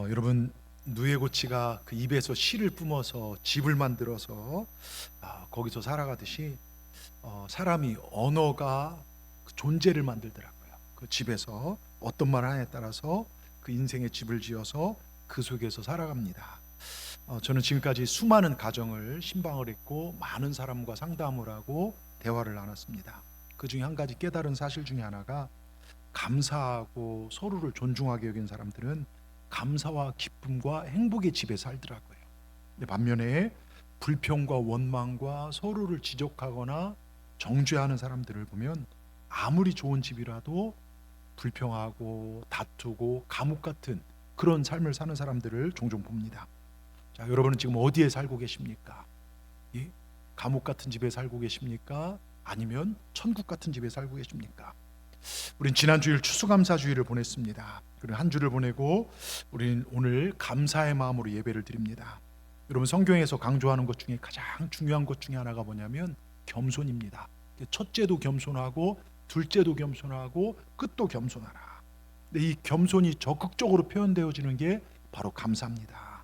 여러분, 누에고치가 그 입에서 실을 뿜어서 집을 만들어서 거기서 살아가듯이 사람이 언어가 그 존재를 만들더라고요. 그 집에서 어떤 말 하냐에 따라서 그 인생의 집을 지어서 그 속에서 살아갑니다. 저는 지금까지 수많은 가정을 신방을 했고 많은 사람과 상담을 하고 대화를 나눴습니다. 그 중에 한 가지 깨달은 사실 중에 하나가, 감사하고 서로를 존중하게 여긴 사람들은 감사와 기쁨과 행복의 집에 살더라고요. 근데 반면에 불평과 원망과 서로를 지적하거나 정죄하는 사람들을 보면 아무리 좋은 집이라도 불평하고 다투고 감옥 같은 그런 삶을 사는 사람들을 종종 봅니다. 자, 여러분은 지금 어디에 살고 계십니까? 예? 감옥 같은 집에 살고 계십니까? 아니면 천국 같은 집에 살고 계십니까? 우린 지난 주일 추수감사주일을 보냈습니다. 그리고 한 주를 보내고 우리는 오늘 감사의 마음으로 예배를 드립니다. 여러분, 성경에서 강조하는 것 중에 가장 중요한 것 중에 하나가 뭐냐면 겸손입니다. 첫째도 겸손하고 둘째도 겸손하고 끝도 겸손하라. 근데 이 겸손이 적극적으로 표현되어지는 게 바로 감사입니다.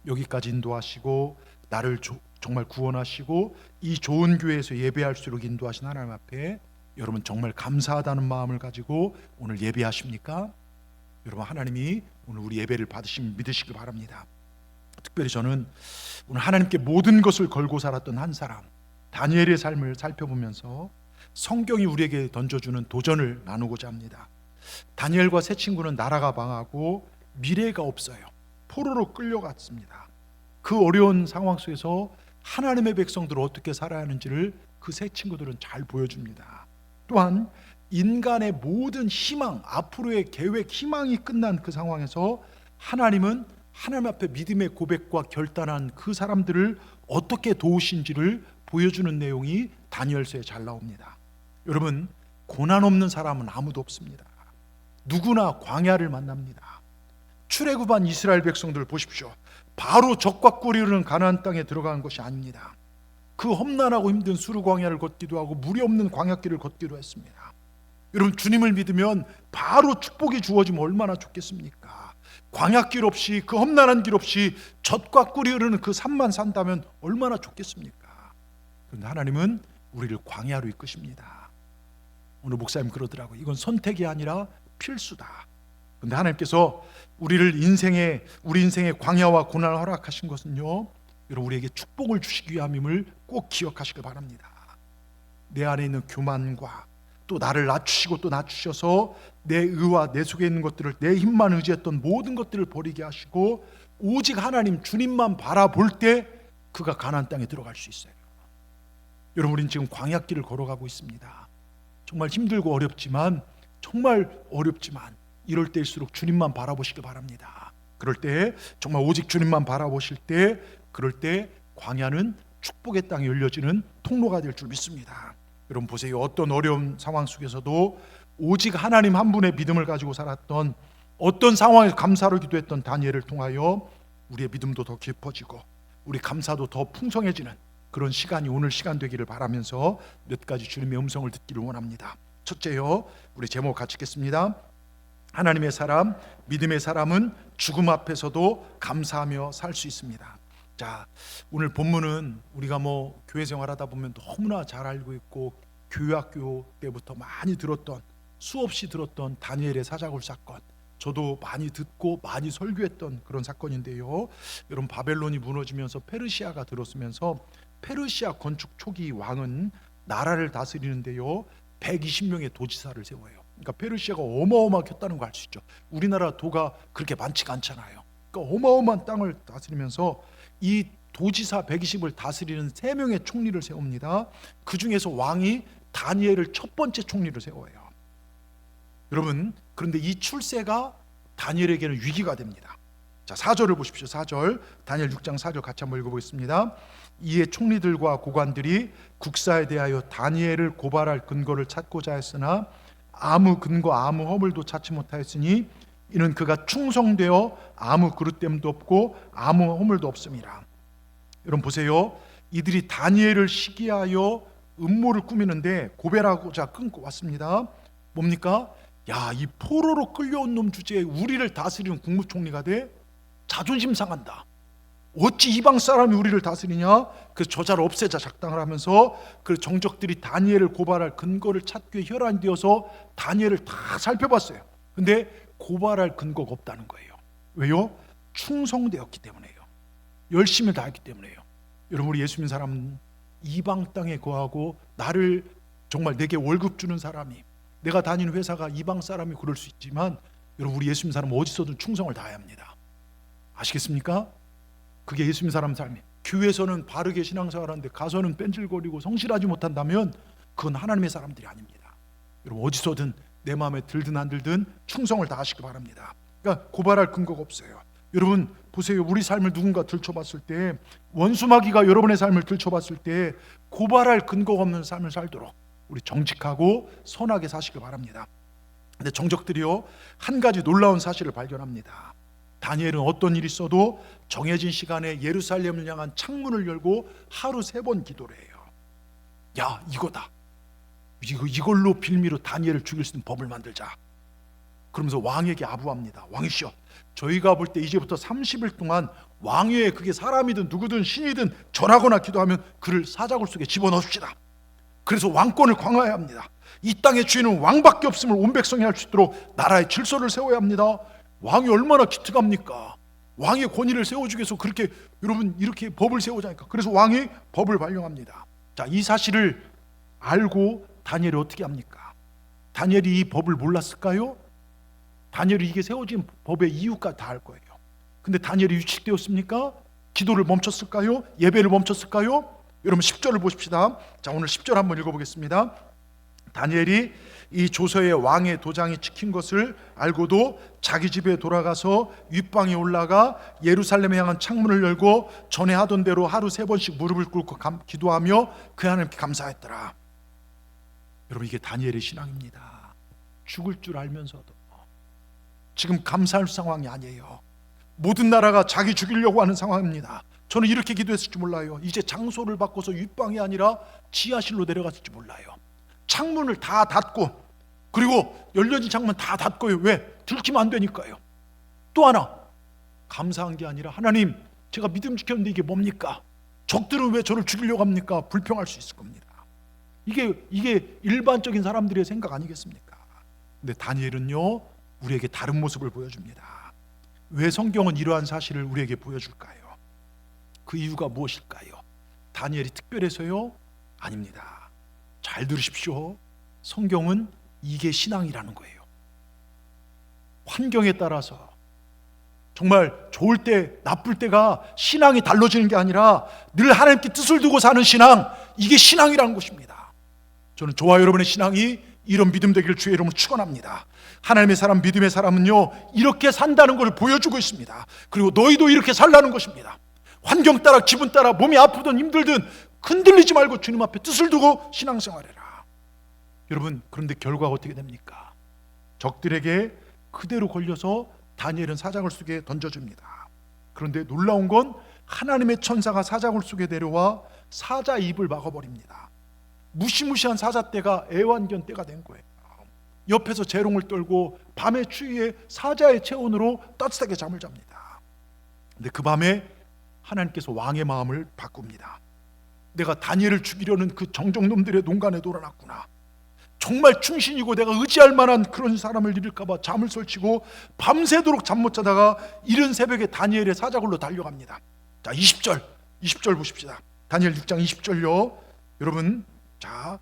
여기까지 인도하시고 나를 정말 구원하시고 이 좋은 교회에서 예배할수록 인도하신 하나님 앞에 여러분 정말 감사하다는 마음을 가지고 오늘 예배하십니까? 여러분, 하나님이 오늘 우리 예배를 받으시면 믿으시길 바랍니다. 특별히 저는 오늘 하나님께 모든 것을 걸고 살았던 한 사람, 다니엘의 삶을 살펴보면서 성경이 우리에게 던져주는 도전을 나누고자 합니다. 다니엘과 세 친구는 나라가 망하고 미래가 없어요. 포로로 끌려갔습니다. 그 어려운 상황 속에서 하나님의 백성들을 어떻게 살아야 하는지를 그 세 친구들은 잘 보여줍니다. 또한 인간의 모든 희망, 앞으로의 계획, 희망이 끝난 그 상황에서 하나님은 하나님 앞에 믿음의 고백과 결단한 그 사람들을 어떻게 도우신지를 보여주는 내용이 다니엘서에 잘 나옵니다. 여러분, 고난 없는 사람은 아무도 없습니다. 누구나 광야를 만납니다. 출애굽한 이스라엘 백성들 보십시오. 바로 적과 꿀이 흐르는 가나안 땅에 들어가는 것이 아닙니다. 그 험난하고 힘든 수르 광야를 걷기도 하고 물이 없는 광야길을 걷기도 했습니다. 여러분, 주님을 믿으면 바로 축복이 주어지면 얼마나 좋겠습니까? 광야길 없이, 그 험난한 길 없이 젖과 꿀이 흐르는 그 산만 산다면 얼마나 좋겠습니까? 그런데 하나님은 우리를 광야로 이끄십니다. 오늘 목사님 그러더라고요. 이건 선택이 아니라 필수다. 그런데 하나님께서 우리 인생의 광야와 고난을 허락하신 것은요, 여러분, 우리에게 축복을 주시기 위함임을 꼭 기억하시길 바랍니다. 내 안에 있는 교만과 또 나를 낮추시고 또 낮추셔서 내 의와 내 속에 있는 것들을, 내 힘만 의지했던 모든 것들을 버리게 하시고 오직 하나님 주님만 바라볼 때 그가 가나안 땅에 들어갈 수 있어요. 여러분, 우리는 지금 광야길을 걸어가고 있습니다. 정말 힘들고 어렵지만, 정말 어렵지만 이럴 때일수록 주님만 바라보시길 바랍니다. 그럴 때 정말 오직 주님만 바라보실 때, 그럴 때 광야는 축복의 땅이 열려지는 통로가 될 줄 믿습니다. 여러분 보세요. 어떤 어려운 상황 속에서도 오직 하나님 한 분의 믿음을 가지고 살았던, 어떤 상황에서 감사로 기도했던 다니엘을 통하여 우리의 믿음도 더 깊어지고 우리 감사도 더 풍성해지는 그런 시간이 오늘 시간 되기를 바라면서 몇 가지 주님의 음성을 듣기를 원합니다. 첫째요, 우리 제목 같이 읽겠습니다. 하나님의 사람, 믿음의 사람은 죽음 앞에서도 감사하며 살 수 있습니다. 자, 오늘 본문은 우리가 교회 생활하다 보면 너무나 잘 알고 있고 교회학교 때부터 많이 들었던, 수없이 들었던 다니엘의 사자굴 사건, 저도 많이 듣고 많이 설교했던 그런 사건인데요. 여러분, 바벨론이 무너지면서 페르시아가 들었으면서 페르시아 건축 초기 왕은 나라를 다스리는데요 120명의 도지사를 세워요. 그러니까 페르시아가 어마어마하게 컸다는 거 알 수 있죠. 우리나라 도가 그렇게 많지가 않잖아요. 그러니까 어마어마한 땅을 다스리면서 이 도지사 120을 다스리는 3명의 총리를 세웁니다. 그 중에서 왕이 다니엘을 첫 번째 총리로 세워요. 여러분, 그런데 이 출세가 다니엘에게는 위기가 됩니다. 자, 4절을 보십시오. 4절, 다니엘 6장 4절 같이 한번 읽어보겠습니다. 이에 총리들과 고관들이 국사에 대하여 다니엘을 고발할 근거를 찾고자 했으나 아무 근거 아무 허물도 찾지 못하였으니 이는 그가 충성되어 아무 그릇됨도 없고 아무 허물도 없음이라. 여러분 보세요. 이들이 다니엘을 시기하여 음모를 꾸미는데 고발하고자 끊고 왔습니다. 뭡니까? 야, 이 포로로 끌려온 놈 주제에 우리를 다스리는 국무총리가 돼? 자존심 상한다. 어찌 이방 사람이 우리를 다스리냐? 그 저자를 없애자 작당을 하면서 그 정적들이 다니엘을 고발할 근거를 찾기 위해 혈안이 되어서 다니엘을 다 살펴봤어요. 근데 고발할 근거가 없다는 거예요. 왜요? 충성되었기 때문에요. 열심히 다했기 때문에요. 여러분, 우리 예수 믿는 사람은 이방 땅에 거하고 나를 정말 내게 월급 주는 사람이, 내가 다니는 회사가 이방 사람이 그럴 수 있지만, 여러분, 우리 예수 믿는 사람은 어디서든 충성을 다해야 합니다. 아시겠습니까? 그게 예수 믿는 사람 삶이에요. 교회에서는 바르게 신앙생활하는데 가서는 뺀질거리고 성실하지 못한다면 그건 하나님의 사람들이 아닙니다. 여러분, 어디서든 내 마음에 들든 안 들든 충성을 다하시기 바랍니다. 그러니까 고발할 근거가 없어요. 여러분 보세요. 우리 삶을 누군가 들춰봤을 때, 원수마귀가 여러분의 삶을 들춰봤을 때 고발할 근거가 없는 삶을 살도록 우리 정직하고 선하게 사시기 바랍니다. 근데 정적들이요, 한 가지 놀라운 사실을 발견합니다. 다니엘은 어떤 일이 있어도 정해진 시간에 예루살렘을 향한 창문을 열고 하루 3번 기도를 해요. 야, 이거다. 이걸로 빌미로 다니엘을 죽일 수 있는 법을 만들자. 그러면서 왕에게 아부합니다. 왕이시여, 저희가 볼 때 이제부터 30일 동안 왕위에, 그게 사람이든 누구든 신이든 절하거나 기도하면 그를 사자굴 속에 집어넣읍시다. 그래서 왕권을 강화해야 합니다. 이 땅의 주인은 왕밖에 없음을 온 백성이 알 수 있도록 나라의 질서를 세워야 합니다. 왕이 얼마나 기특합니까? 왕의 권위를 세워주기 위해서 그렇게, 여러분, 이렇게 법을 세우자니까. 그래서 왕이 법을 발령합니다. 자, 이 사실을 알고 다니엘이 어떻게 합니까? 다니엘이 이 법을 몰랐을까요? 다니엘이 이게 세워진 법의 이유까지 다 알 거예요. 근데 다니엘이 위축되었습니까? 기도를 멈췄을까요? 예배를 멈췄을까요? 여러분 10절을 보십시다. 자, 오늘 10절 한번 읽어보겠습니다. 다니엘이 이 조서에 왕의 도장이 찍힌 것을 알고도 자기 집에 돌아가서 윗방에 올라가 예루살렘에 향한 창문을 열고 전에 하던 대로 하루 3번씩 무릎을 꿇고 기도하며 그 하나님께 감사했더라. 여러분, 이게 다니엘의 신앙입니다. 죽을 줄 알면서도 지금 감사할 상황이 아니에요. 모든 나라가 자기 죽이려고 하는 상황입니다. 저는 이렇게 기도했을지 몰라요. 이제 장소를 바꿔서 윗방이 아니라 지하실로 내려갔을지 몰라요. 창문을 다 닫고, 그리고 열려진 창문 다 닫고요. 왜? 들키면 안 되니까요. 또 하나, 감사한 게 아니라, 하나님, 제가 믿음 지켰는데 이게 뭡니까? 적들은 왜 저를 죽이려고 합니까? 불평할 수 있을 겁니다. 이게 일반적인 사람들의 생각 아니겠습니까? 근데 다니엘은요, 우리에게 다른 모습을 보여줍니다. 왜 성경은 이러한 사실을 우리에게 보여줄까요? 그 이유가 무엇일까요? 다니엘이 특별해서요? 아닙니다. 잘 들으십시오. 성경은 이게 신앙이라는 거예요. 환경에 따라서 정말 좋을 때 나쁠 때가 신앙이 달라지는 게 아니라 늘 하나님께 뜻을 두고 사는 신앙, 이게 신앙이라는 것입니다. 저는 저와 여러분의 신앙이 이런 믿음 되기를 주의 이름으로 축원합니다. 하나님의 사람, 믿음의 사람은요, 이렇게 산다는 것을 보여주고 있습니다. 그리고 너희도 이렇게 살라는 것입니다. 환경 따라, 기분 따라, 몸이 아프든 힘들든 흔들리지 말고 주님 앞에 뜻을 두고 신앙생활해라. 여러분, 그런데 결과가 어떻게 됩니까? 적들에게 그대로 걸려서 다니엘은 사자굴 속에 던져줍니다. 그런데 놀라운 건 하나님의 천사가 사자굴 속에 내려와 사자 입을 막아버립니다. 무시무시한 사자떼가 애완견 떼가 된 거예요. 옆에서 재롱을 떨고 밤의 추위에 사자의 체온으로 따뜻하게 잠을 잡니다. 근데 그 밤에 하나님께서 왕의 마음을 바꿉니다. 내가 다니엘을 죽이려는 그 정적놈들의 농간에 돌아놨구나. 정말 충신이고 내가 의지할 만한 그런 사람을 잃을까 봐 잠을 설치고 밤새도록 잠 못 자다가 이른 새벽에 다니엘의 사자굴로 달려갑니다. 자, 20절 보십시다. 다니엘 6장 20절요. 여러분, 자,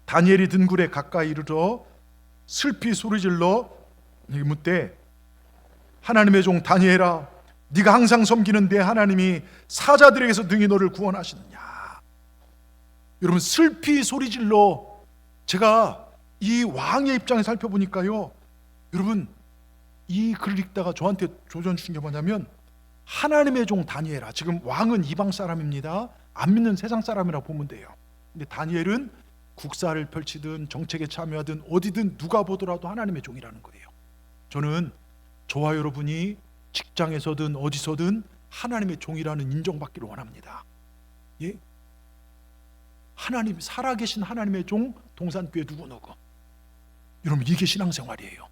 다니엘이 든 굴에 가까이 이르러 슬피 소리질러 묻되, 하나님의 종 다니엘아, 네가 항상 섬기는 내 하나님이 사자들에게서 능히 너를 구원하시느냐. 여러분, 슬피 소리질러, 제가 이 왕의 입장에 살펴보니까요, 여러분, 이 글을 읽다가 저한테 조전 주신 게 뭐냐면, 하나님의 종 다니엘아, 지금 왕은 이방 사람입니다. 안 믿는 세상 사람이라 보면 돼요. 근데 다니엘은 국사를 펼치든 정책에 참여하든 어디든 누가 보더라도 하나님의 종이라는 거예요. 저는 저와 여러분이 직장에서든 어디서든 하나님의 종이라는 인정받기를 원합니다. 예? 하나님, 살아계신 하나님의 종, 동산교회 누구누구. 여러분, 이게 신앙생활이에요.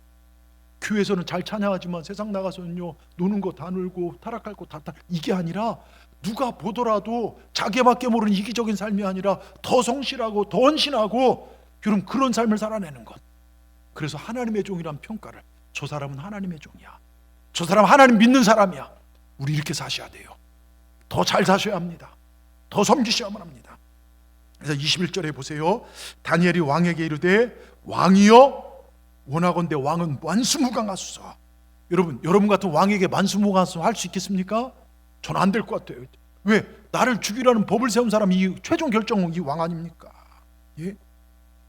교회에서는 잘 찬양하지만 세상 나가서는요 노는 거 다 놀고 타락할 거 다 이게 아니라 누가 보더라도 자기밖에 모르는 이기적인 삶이 아니라 더 성실하고 더 헌신하고 여러분 그런 삶을 살아내는 것. 그래서 하나님의 종이란 평가를, 저 사람은 하나님의 종이야, 저 사람은 하나님 믿는 사람이야, 우리 이렇게 사셔야 돼요. 더 잘 사셔야 합니다. 더 섬기셔야만 합니다. 그래서 21절에 보세요. 다니엘이 왕에게 이르되 왕이여 원하건대 왕은 만수무강하소서. 여러분 같은 왕에게 만수무강하소서 할 수 있겠습니까? 저는 안 될 것 같아요. 왜? 나를 죽이라는 법을 세운 사람이 이 최종 결정은 이 왕 아닙니까? 예?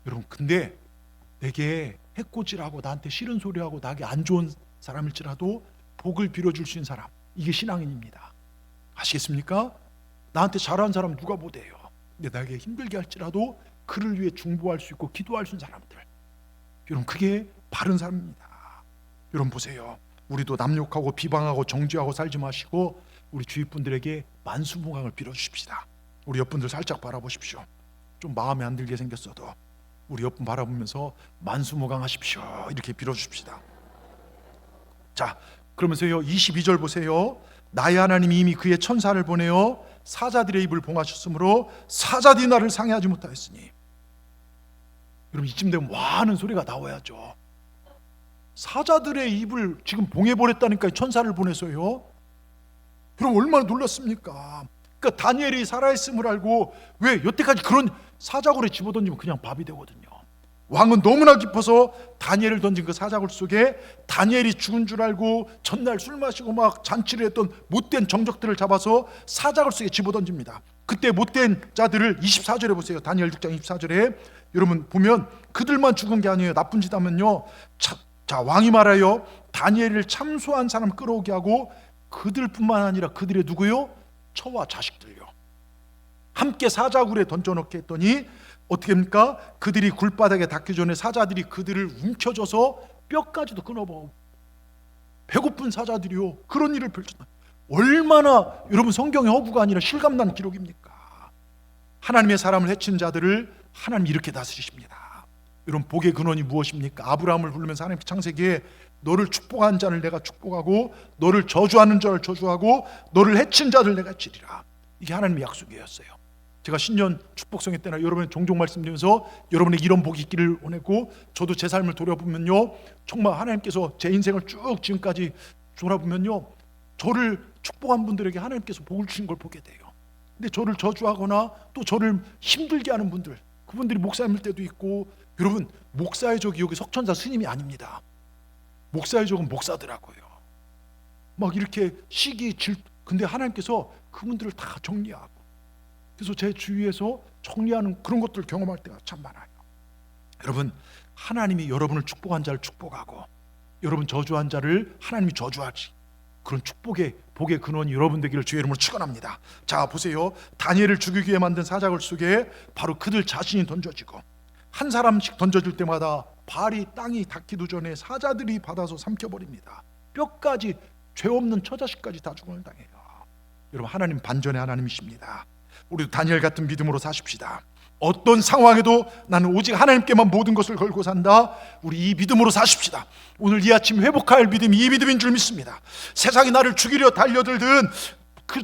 여러분 근데 내게 해코지하고 나한테 싫은 소리하고 나에게 안 좋은 사람일지라도 복을 빌어줄 수 있는 사람, 이게 신앙인입니다. 아시겠습니까? 나한테 잘하는 사람 누가 못해요. 근데 나에게 힘들게 할지라도 그를 위해 중보할 수 있고 기도할 수 있는 사람들, 여러분 그게 바른 삶입니다. 여러분 보세요. 우리도 남욕하고 비방하고 정죄하고 살지 마시고 우리 주위 분들에게 만수무강을 빌어주십시다. 우리 옆분들 살짝 바라보십시오. 좀 마음에 안 들게 생겼어도 우리 옆분 바라보면서 만수무강하십시오 이렇게 빌어주십시다. 자, 그러면서요 22절 보세요. 나의 하나님이 이미 그의 천사를 보내어 사자들의 입을 봉하셨으므로 사자들이 나를 상해하지 못하였으니. 여러분 이쯤 되면 와 하는 소리가 나와야죠. 사자들의 입을 지금 봉해버렸다니까, 천사를 보내서요. 여러분 얼마나 놀랐습니까? 그러니까 다니엘이 살아있음을 알고, 왜 여태까지 그런 사자굴에 집어던지면 그냥 밥이 되거든요. 왕은 너무나 깊어서 다니엘을 던진 그 사자굴 속에 다니엘이 죽은 줄 알고 전날 술 마시고 막 잔치를 했던 못된 정적들을 잡아서 사자굴 속에 집어던집니다. 그때 못된 자들을 24절에 보세요. 다니엘 6장 24절에 여러분 보면 그들만 죽은 게 아니에요. 나쁜 짓 하면요, 자 왕이 말하여 다니엘을 참소한 사람 끌어오게 하고 그들뿐만 아니라 그들의 누구요? 처와 자식들요 함께 사자굴에 던져넣게 했더니 어떻게 합니까? 그들이 굴바닥에 닿기 전에 사자들이 그들을 움켜줘서 뼈까지도 끊어버리고, 배고픈 사자들이요 그런 일을 펼쳤다. 얼마나 여러분 성경의 허구가 아니라 실감나는 기록입니까? 하나님의 사람을 해친 자들을 하나님이 이렇게 다스리십니다. 여러분 복의 근원이 무엇입니까? 아브라함을 부르면서 하나님 창세기에 너를 축복한 자를 내가 축복하고 너를 저주하는 자를 저주하고 너를 해친 자를 내가 해치리라. 이게 하나님의 약속이었어요. 제가 신년 축복성회 때나 여러분이 종종 말씀드리면서 여러분에게 이런 복이 있기를 원했고, 저도 제 삶을 돌아보면요 정말 하나님께서 제 인생을 쭉 지금까지 돌아보면요 저를 축복한 분들에게 하나님께서 복을 주신 걸 보게 돼요. 근데 저를 저주하거나 또 저를 힘들게 하는 분들, 그분들이 목사님일 때도 있고, 여러분 목사의 적이 여기 석천사 스님이 아닙니다. 목사의 적은 목사더라고요. 막 이렇게 시기 질, 근데 하나님께서 그분들을 다 정리하고, 그래서 제 주위에서 정리하는 그런 것들을 경험할 때가 참 많아요. 여러분 하나님이 여러분을 축복한 자를 축복하고 여러분 저주한 자를 하나님이 저주하지, 그런 축복의 복의 근원이 여러분 되기를 주의 이름으로 축원합니다. 자 보세요. 다니엘을 죽이기 위해 만든 사자굴 속에 바로 그들 자신이 던져지고, 한 사람씩 던져질 때마다 발이 땅이 닿기도 전에 사자들이 받아서 삼켜버립니다. 뼈까지, 죄 없는 처자식까지 다 죽음을 당해요. 여러분 하나님 반전의 하나님이십니다. 우리도 다니엘 같은 믿음으로 사십시다. 어떤 상황에도 나는 오직 하나님께만 모든 것을 걸고 산다. 우리 이 믿음으로 사십시다. 오늘 이 아침 회복할 믿음이 이 믿음인 줄 믿습니다. 세상이 나를 죽이려 달려들든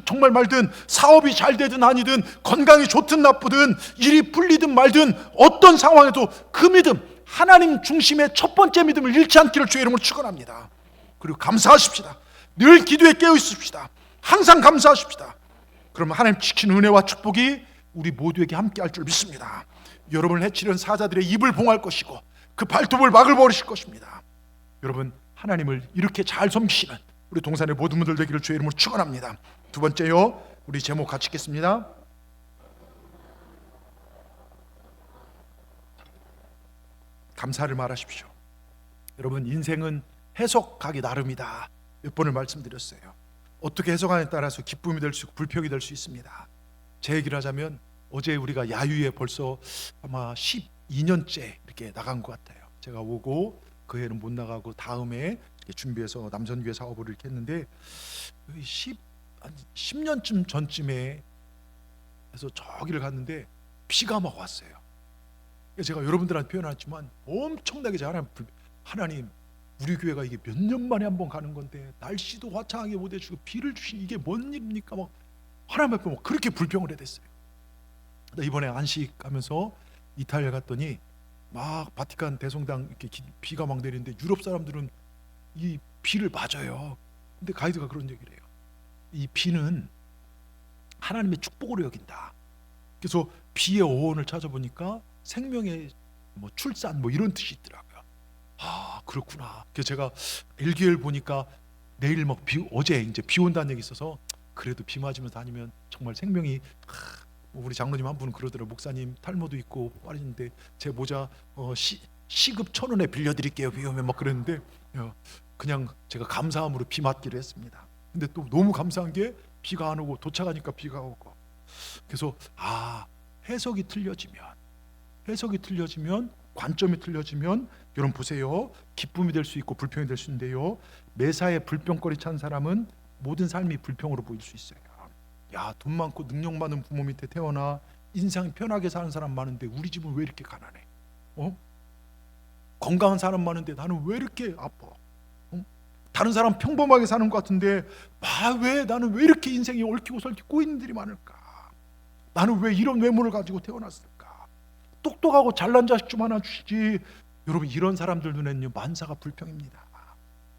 정말 말든 사업이 잘 되든 아니든 건강이 좋든 나쁘든 일이 풀리든 말든 어떤 상황에도 그 믿음, 하나님 중심의 첫 번째 믿음을 잃지 않기를 주의 이름으로 축원합니다. 그리고 감사하십시다. 늘 기도에 깨어 있읍시다. 항상 감사하십시다. 그러면 하나님 지키는 은혜와 축복이 우리 모두에게 함께 할 줄 믿습니다. 여러분을 해치려는 사자들의 입을 봉할 것이고 그 발톱을 막을 버리실 것입니다. 여러분 하나님을 이렇게 잘 섬기시는 우리 동산의 모든 분들 되기를 주의 이름으로 축원합니다. 두 번째요, 우리 제목 같이 읽겠습니다. 감사를 말하십시오. 여러분 인생은 해석하기 나름이다. 몇 번을 말씀드렸어요. 어떻게 해석하느냐에 따라서 기쁨이 될 수 있고 불평이 될 수 있습니다. 제 얘기를 하자면 어제 우리가 야유에 벌써 아마 12년째 이렇게 나간 것 같아요. 제가 오고 그 해는 못 나가고 다음에 준비해서 남선교회 사업을 이렇게 했는데 10년쯤 전쯤에 해서 저기를 갔는데 비가 막 왔어요. 제가 여러분들한테 표현하지만 엄청나게 제가 하나님 우리 교회가 이게 몇 년 만에 한번 가는 건데 날씨도 화창하게 못 해주고 비를 주신 이게 뭔 일입니까? 막 하나님 앞에 막 그렇게 불평을 해댔어요. 이번에 안식하면서 이탈리아 갔더니 막 바티칸 대성당 이렇게 비가 막 내리는데 유럽 사람들은 이 비를 맞아요. 근데 가이드가 그런 얘기를 해요. 이 비는 하나님의 축복으로 여긴다. 그래서 비의 어원을 찾아보니까 생명의 뭐 출산 뭐 이런 뜻이 있더라고요. 아, 그렇구나. 그래서 제가 일기를 보니까 내일 막 어제 이제 비 온다는 얘기 있어서 그래도 비 맞으면서 다니면 정말 생명이 우리 장로님 한 분은 그러더라고요. 목사님 탈모도 있고 빠르신데 제 모자 시급 1,000원에 빌려드릴게요. 비 오면 막 그랬는데 그냥 제가 감사함으로 비 맞기로 했습니다. 근데 또 너무 감사한 게 비가 안 오고 도착하니까 비가 오고. 그래서 해석이 틀려지면 관점이 틀려지면 여러분 보세요. 기쁨이 될 수 있고 불평이 될 수 있는데요. 매사에 불평거리 찬 사람은 모든 삶이 불평으로 보일 수 있어요. 야, 돈 많고 능력 많은 부모 밑에 태어나 인생 편하게 사는 사람 많은데 우리 집은 왜 이렇게 가난해? 건강한 사람 많은데 나는 왜 이렇게 아파? 다른 사람 평범하게 사는 것 같은데 왜 나는 왜 이렇게 인생이 얽히고 설키고 꼬이는 일이 많을까? 나는 왜 이런 외모를 가지고 태어났을까? 똑똑하고 잘난 자식 좀 하나 주시지. 여러분 이런 사람들 눈에는요 만사가 불평입니다.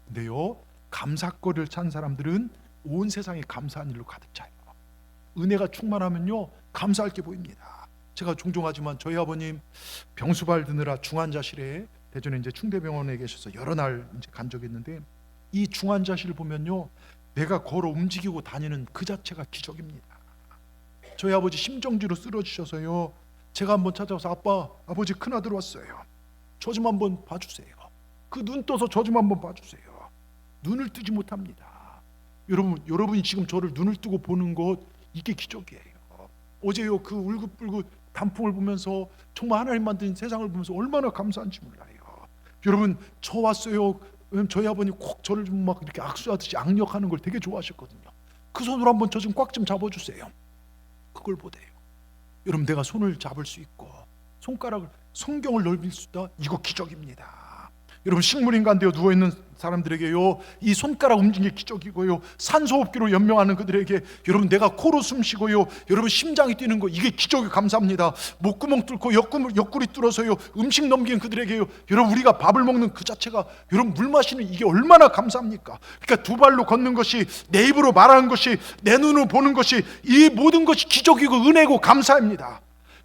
근데요 감사거리를 찬 사람들은 온 세상이 감사한 일로 가득 차요. 은혜가 충만하면요 감사할 게 보입니다. 제가 종종 하지만 저희 아버님 병수발 드느라 중환자실에 대전에 이제 충대병원에 계셔서 여러 날 이제 간 적이 있는데 이 중환자실을 보면요 내가 걸어 움직이고 다니는 그 자체가 기적입니다. 저희 아버지 심정지로 쓰러지셔서요 제가 한번 찾아와서 아버지 큰아들 왔어요. 저 좀 한번 봐주세요. 그 눈 떠서 저 좀 한번 봐주세요. 눈을 뜨지 못합니다. 여러분이 지금 저를 눈을 뜨고 보는 것 이게 기적이에요. 어제요 그 울긋불긋 단풍을 보면서 정말 하나님 만든 세상을 보면서 얼마나 감사한지 몰라요. 여러분 저 왔어요. 왜냐면 저희 아버님 꼭 저를 좀 막 이렇게 악수하듯이 악력하는 걸 되게 좋아하셨거든요. 그 손으로 한번 저 좀 꽉 좀 잡아주세요. 그걸 보대요. 여러분 내가 손을 잡을 수 있고 손가락을 성경을 넓힐 수 있다. 이거 기적입니다. 여러분 식물인간 되어 누워있는 사람들에게요 이 손가락 움직이는 게 기적이고요 산소호흡기로 연명하는 그들에게 여러분 내가 코로 숨쉬고요 여러분 심장이 뛰는 거 이게 기적이 감사합니다. 목구멍 뚫고 옆구리 뚫어서요 음식 넘기는 그들에게요 여러분 우리가 밥을 먹는 그 자체가 여러분 물 마시는 이게 얼마나 감사합니까? 그러니까 두 발로 걷는 것이 내 입으로 말하는 것이 내 눈으로 보는 것이 이 모든 것이 기적이고 은혜고 감사입니다.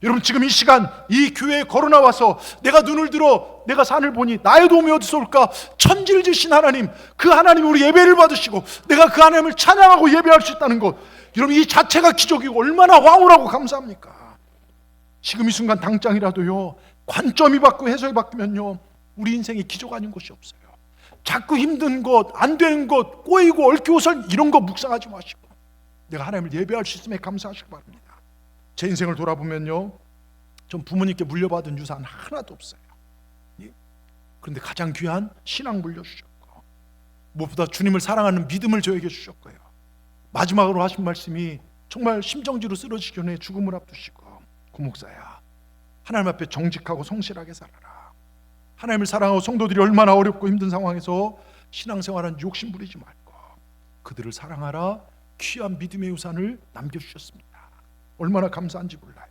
여러분 지금 이 시간 이 교회에 걸어 나와서 내가 눈을 들어 내가 산을 보니 나의 도움이 어디서 올까? 천지를 지으신 하나님 그 하나님이 우리 예배를 받으시고 내가 그 하나님을 찬양하고 예배할 수 있다는 것 여러분 이 자체가 기적이고 얼마나 황홀하고 감사합니까? 지금 이 순간 당장이라도요 관점이 바뀌고 해석이 바뀌면요 우리 인생에 기적 아닌 것이 없어요. 자꾸 힘든 것 안 되는 것 꼬이고 얽히고 설 이런 거 묵상하지 마시고 내가 하나님을 예배할 수 있음에 감사하시기 바랍니다. 제 인생을 돌아보면요 전 부모님께 물려받은 유산 하나도 없어요. 그런데 가장 귀한 신앙 물려주셨고 무엇보다 주님을 사랑하는 믿음을 저에게 주셨고요 마지막으로 하신 말씀이 정말 심정지로 쓰러지기 전에 죽음을 앞두시고 고목사야 하나님 앞에 정직하고 성실하게 살아라. 하나님을 사랑하고 성도들이 얼마나 어렵고 힘든 상황에서 신앙생활하는 욕심 부리지 말고 그들을 사랑하라. 귀한 믿음의 유산을 남겨주셨습니다. 얼마나 감사한지 몰라요.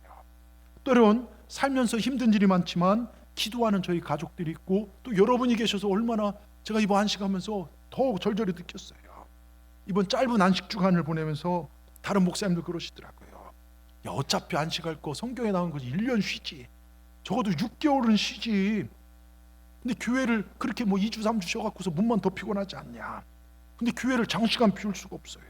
때론 살면서 힘든 일이 많지만 기도하는 저희 가족들이 있고 또 여러분이 계셔서 얼마나 제가 이번 안식하면서 더욱 절절히 느꼈어요. 이번 짧은 안식 주간을 보내면서 다른 목사님들 그러시더라고요. 야 어차피 안식할 거 성경에 나온 거지 1년 쉬지 적어도 6개월은 쉬지 근데 교회를 그렇게 뭐 2주 3주 쉬어갖고서 몸만 더 피곤하지 않냐. 근데 교회를 장시간 비울 수가 없어요.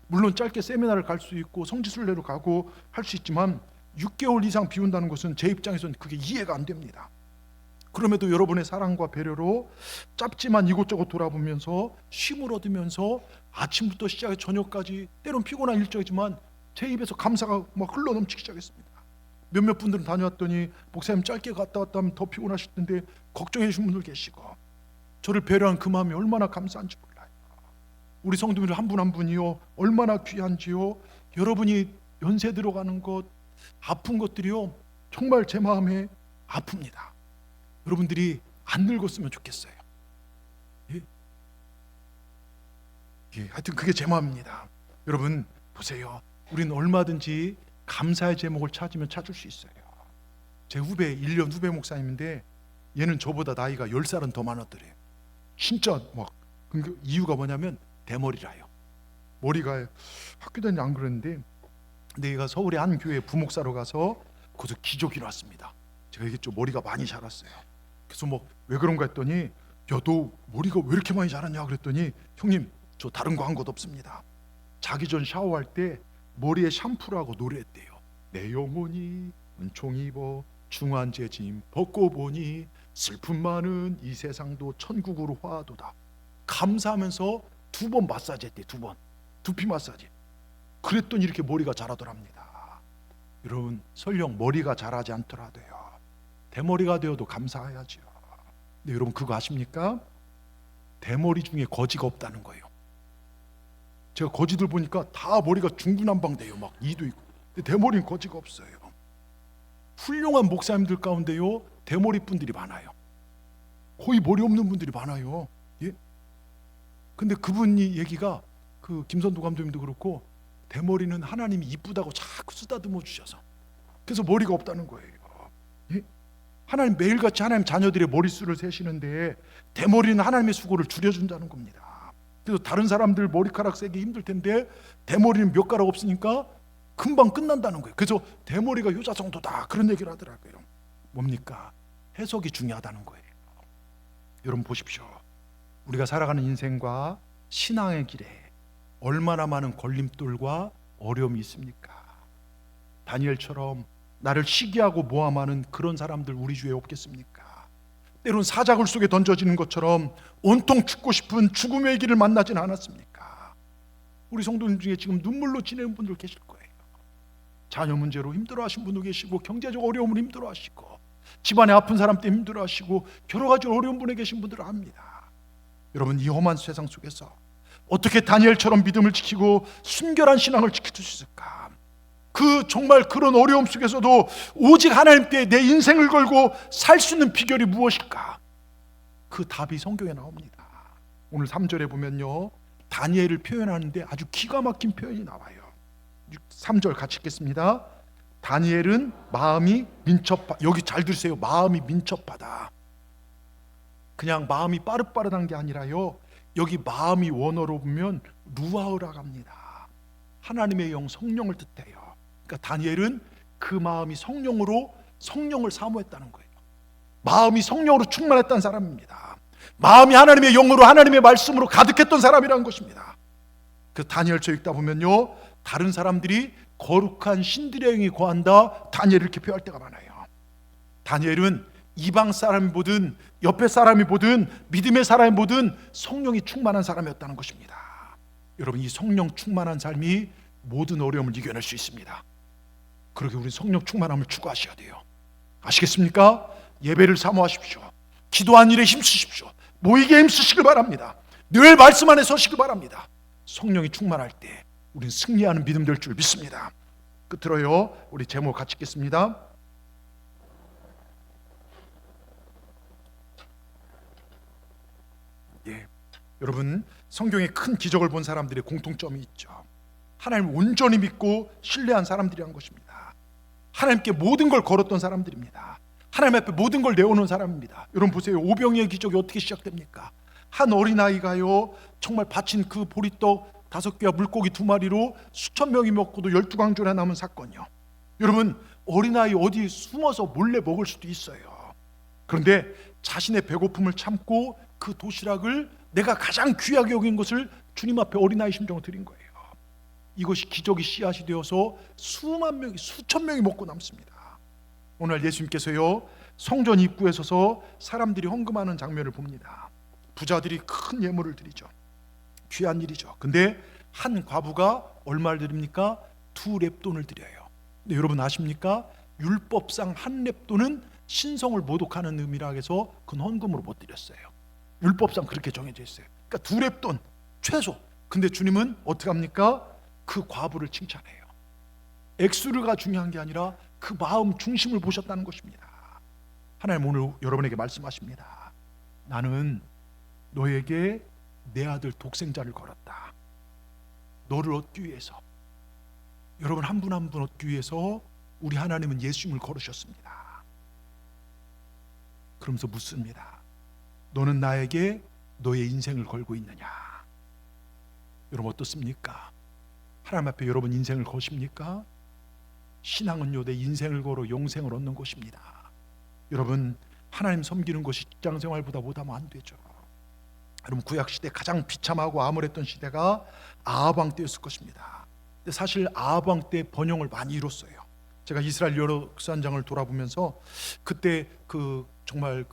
물론 짧게 세미나를 갈 수 있고 성지순례로 가고 할 수 있지만 6개월 이상 비운다는 것은 제 입장에서는 그게 이해가 안 됩니다. 그럼에도 여러분의 사랑과 배려로 짧지만 이곳저곳 돌아보면서 쉼을 얻으면서 아침부터 시작해 저녁까지 때론 피곤한 일정이지만 제 입에서 감사가 막 흘러넘치기 시작했습니다. 몇몇 분들은 다녀왔더니 목사님 짧게 갔다 왔다 하면 더 피곤하실 텐데 걱정해 주신 분들 계시고 저를 배려한 그 마음이 얼마나 감사한지 몰라요. 우리 성도들 한 분 한 분이요 얼마나 귀한지요. 여러분이 연세 들어가는 것 아픈 것들이요 정말 제 마음에 아픕니다. 여러분들이 안 늙었으면 좋겠어요. 예, 하여튼 그게 제 마음입니다. 여러분 보세요. 우리는 얼마든지 감사의 제목을 찾으면 찾을 수 있어요. 제 후배 1년 후배 목사님인데 얘는 저보다 나이가 10살은 더 많았더래요. 진짜 막 그 이유가 뭐냐면 대머리라요. 머리가 학교 다닐 때 안 그랬는데 근데 얘가 서울의 한 교회 부목사로 가서 거기서 기적이 났습니다. 제가 얘기했죠. 머리가 많이 자랐어요. 그래서 뭐 왜 그런가 했더니 야 너 머리가 왜 이렇게 많이 자랐냐 그랬더니 형님 저 다른 거 한 것 없습니다. 자기 전 샤워할 때 머리에 샴푸를 하고 노래했대요. 내 영혼이 은총 입어 중환제 짐 벗고 보니 슬픔 많은 이 세상도 천국으로 화도다. 감사하면서 2번 마사지 했대. 2번 두피 마사지. 그랬더니 이렇게 머리가 자라더랍니다. 여러분 설령 머리가 자라지 않더라도요 대머리가 되어도 감사해야죠. 근데 여러분 그거 아십니까? 대머리 중에 거지가 없다는 거예요. 제가 거지들 보니까 다 머리가 중구난방돼요. 막 이도 있고. 근데 대머리는 거지가 없어요. 훌륭한 목사님들 가운데요 대머리 분들이 많아요. 거의 머리 없는 분들이 많아요. 예? 근데 그분이 얘기가 그 김선도 감독님도 그렇고 대머리는 하나님이 이쁘다고 자꾸 쓰다듬어 주셔서 그래서 머리가 없다는 거예요. 예? 하나님 매일같이 하나님 자녀들의 머릿수를 세시는데 대머리는 하나님의 수고를 줄여준다는 겁니다. 그래서 다른 사람들 머리카락 세기 힘들 텐데 대머리는 몇 가락 없으니까 금방 끝난다는 거예요. 그래서 대머리가 효자성도다 그런 얘기를 하더라고요. 뭡니까? 해석이 중요하다는 거예요. 여러분 보십시오. 우리가 살아가는 인생과 신앙의 길에 얼마나 많은 걸림돌과 어려움이 있습니까? 다니엘처럼 나를 시기하고 모함하는 그런 사람들 우리 주위에 없겠습니까? 때론 사자굴 속에 던져지는 것처럼 온통 죽고 싶은 죽음의 길을 만나진 않았습니까? 우리 성도님 중에 지금 눈물로 지내는 분들 계실 거예요. 자녀 문제로 힘들어하신 분도 계시고 경제적 어려움으로 힘들어하시고 집안에 아픈 사람 때문에 힘들어하시고 여러 가지 어려운 분에 계신 분들을 압니다. 여러분 이 험한 세상 속에서 어떻게 다니엘처럼 믿음을 지키고 순결한 신앙을 지킬 수 있을까? 그 정말 그런 어려움 속에서도 오직 하나님께 내 인생을 걸고 살 수 있는 비결이 무엇일까? 그 답이 성경에 나옵니다. 오늘 3절에 보면요 다니엘을 표현하는데 아주 기가 막힌 표현이 나와요. 3절 같이 읽겠습니다. 다니엘은 마음이 민첩하 여기 잘 들으세요. 마음이 민첩하다. 그냥 마음이 빠릇빠릇한 게 아니라요 여기 마음이 원어로 보면 루아흐라고 합니다. 하나님의 영 성령을 뜻해요. 그러니까 다니엘은 그 마음이 성령으로 성령을 사모했다는 거예요. 마음이 성령으로 충만했던 사람입니다. 마음이 하나님의 영으로 하나님의 말씀으로 가득했던 사람이라는 것입니다. 그 다니엘서 읽다 보면요 다른 사람들이 거룩한 신들의 영이 거한다 다니엘을 이렇게 표현할 때가 많아요. 다니엘은 이방 사람이 보든 옆에 사람이 보든 믿음의 사람이 보든 성령이 충만한 사람이었다는 것입니다. 여러분 이 성령 충만한 삶이 모든 어려움을 이겨낼 수 있습니다. 그러게 우리 성령 충만함을 추구하셔야 돼요. 아시겠습니까? 예배를 사모하십시오. 기도한 일에 힘쓰십시오. 모이게 힘쓰시길 바랍니다. 늘 말씀 안에 서시길 바랍니다. 성령이 충만할 때 우리는 승리하는 믿음 될 줄 믿습니다. 끝으로요 우리 제목 같이 읽겠습니다. 예, 여러분 성경에 큰 기적을 본 사람들의 공통점이 있죠. 하나님을 온전히 믿고 신뢰한 사람들이란 것입니다. 하나님께 모든 걸 걸었던 사람들입니다. 하나님 앞에 모든 걸 내어놓은 사람입니다. 여러분 보세요. 오병이의 기적이 어떻게 시작됩니까? 한 어린아이가요 정말 바친 그 보리떡 5개와 물고기 2마리로 수천 명이 먹고도 12강조나 남은 사건이요. 여러분 어린아이 어디 숨어서 몰래 먹을 수도 있어요. 그런데 자신의 배고픔을 참고 그 도시락을 내가 가장 귀하게 여긴 것을 주님 앞에 어린아이 심정을 드린 거예요. 이것이 기적의 씨앗이 되어서 수만 명이 수천 명이 먹고 남습니다. 오늘 예수님께서요 성전 입구에 서서 사람들이 헌금하는 장면을 봅니다. 부자들이 큰 예물을 드리죠. 귀한 일이죠. 근데 한 과부가 얼마를 드립니까? 2렙돈을 드려요. 근데 여러분 아십니까? 율법상 한 렙돈은 신성을 모독하는 의미라 해서 그건 헌금으로 못 드렸어요. 율법상 그렇게 정해져 있어요. 그러니까 2렙돈 최소. 근데 주님은 어떻게 합니까? 그 과부를 칭찬해요. 액수가 중요한 게 아니라 그 마음 중심을 보셨다는 것입니다. 하나님 오늘 여러분에게 말씀하십니다. 나는 너에게 내 아들 독생자를 걸었다. 너를 얻기 위해서, 여러분 한 분 한 분 얻기 위해서 우리 하나님은 예수님을 걸으셨습니다. 그러면서 묻습니다. 너는 나에게 너의 인생을 걸고 있느냐? 여러분 어떻습니까? 하나님 앞에 여러분 인생을 거십니까? 신앙은요, 내 인생을 걸어 영생을 얻는 것입니다. 여러분 하나님 섬기는 것이 직장생활보다 못하면 안 되죠. 여러분 구약시대 가장 비참하고 암울했던 시대가 아하방 때였을 것입니다. 근데 사실 아하방 때 번영을 많이 이뤘어요. 제가 이스라엘 역사장을 돌아보면서 그때 정말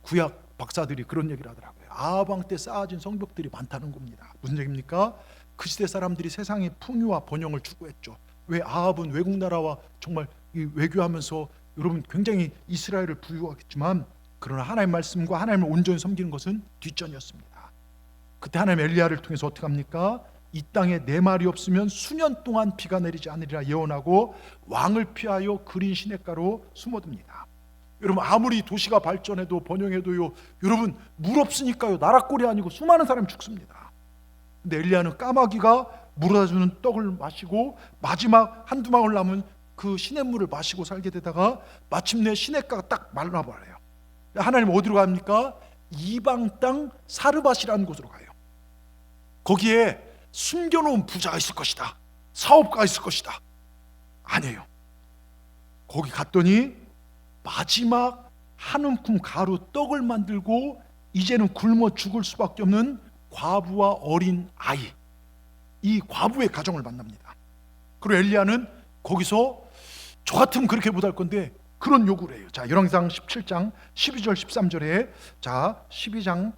구약 박사들이 그런 얘기를 하더라고요. 아하방 때 쌓아진 성벽들이 많다는 겁니다. 무슨 얘기입니까? 그 시대 사람들이 세상의 풍요와 번영을 추구했죠. 왜? 아합은 외국 나라와 정말 외교하면서 여러분 굉장히 이스라엘을 부유하겠지만, 그러나 하나님의 말씀과 하나님을 온전히 섬기는 것은 뒷전이었습니다. 그때 하나님 엘리야를 통해서 어떻게 합니까? 이 땅에 내 말이 없으면 수년 동안 비가 내리지 않으리라 예언하고 왕을 피하여 그린 시냇가로 숨어듭니다. 여러분 아무리 도시가 발전해도 번영해도요, 여러분 물 없으니까요, 나락골이 아니고 수많은 사람이 죽습니다. 근데 엘리야는 까마귀가 물어다 주는 떡을 마시고 마지막 한두 방울 남은 그 시냇물을 마시고 살게 되다가 마침내 시냇가가 딱 말라버려요. 하나님 어디로 갑니까? 이방 땅 사르밧이라는 곳으로 가요. 거기에 숨겨놓은 부자가 있을 것이다, 사업가가 있을 것이다. 아니에요. 거기 갔더니 마지막 한 움큼 가루 떡을 만들고 이제는 굶어 죽을 수밖에 없는 과부와 어린 아이, 이 과부의 가정을 만납니다. 그리고 엘리야는 거기서 저 같으면 그렇게 못할 건데 그런 요구를 해요. 자, 열왕기상 17장 12절 13절에 자 12장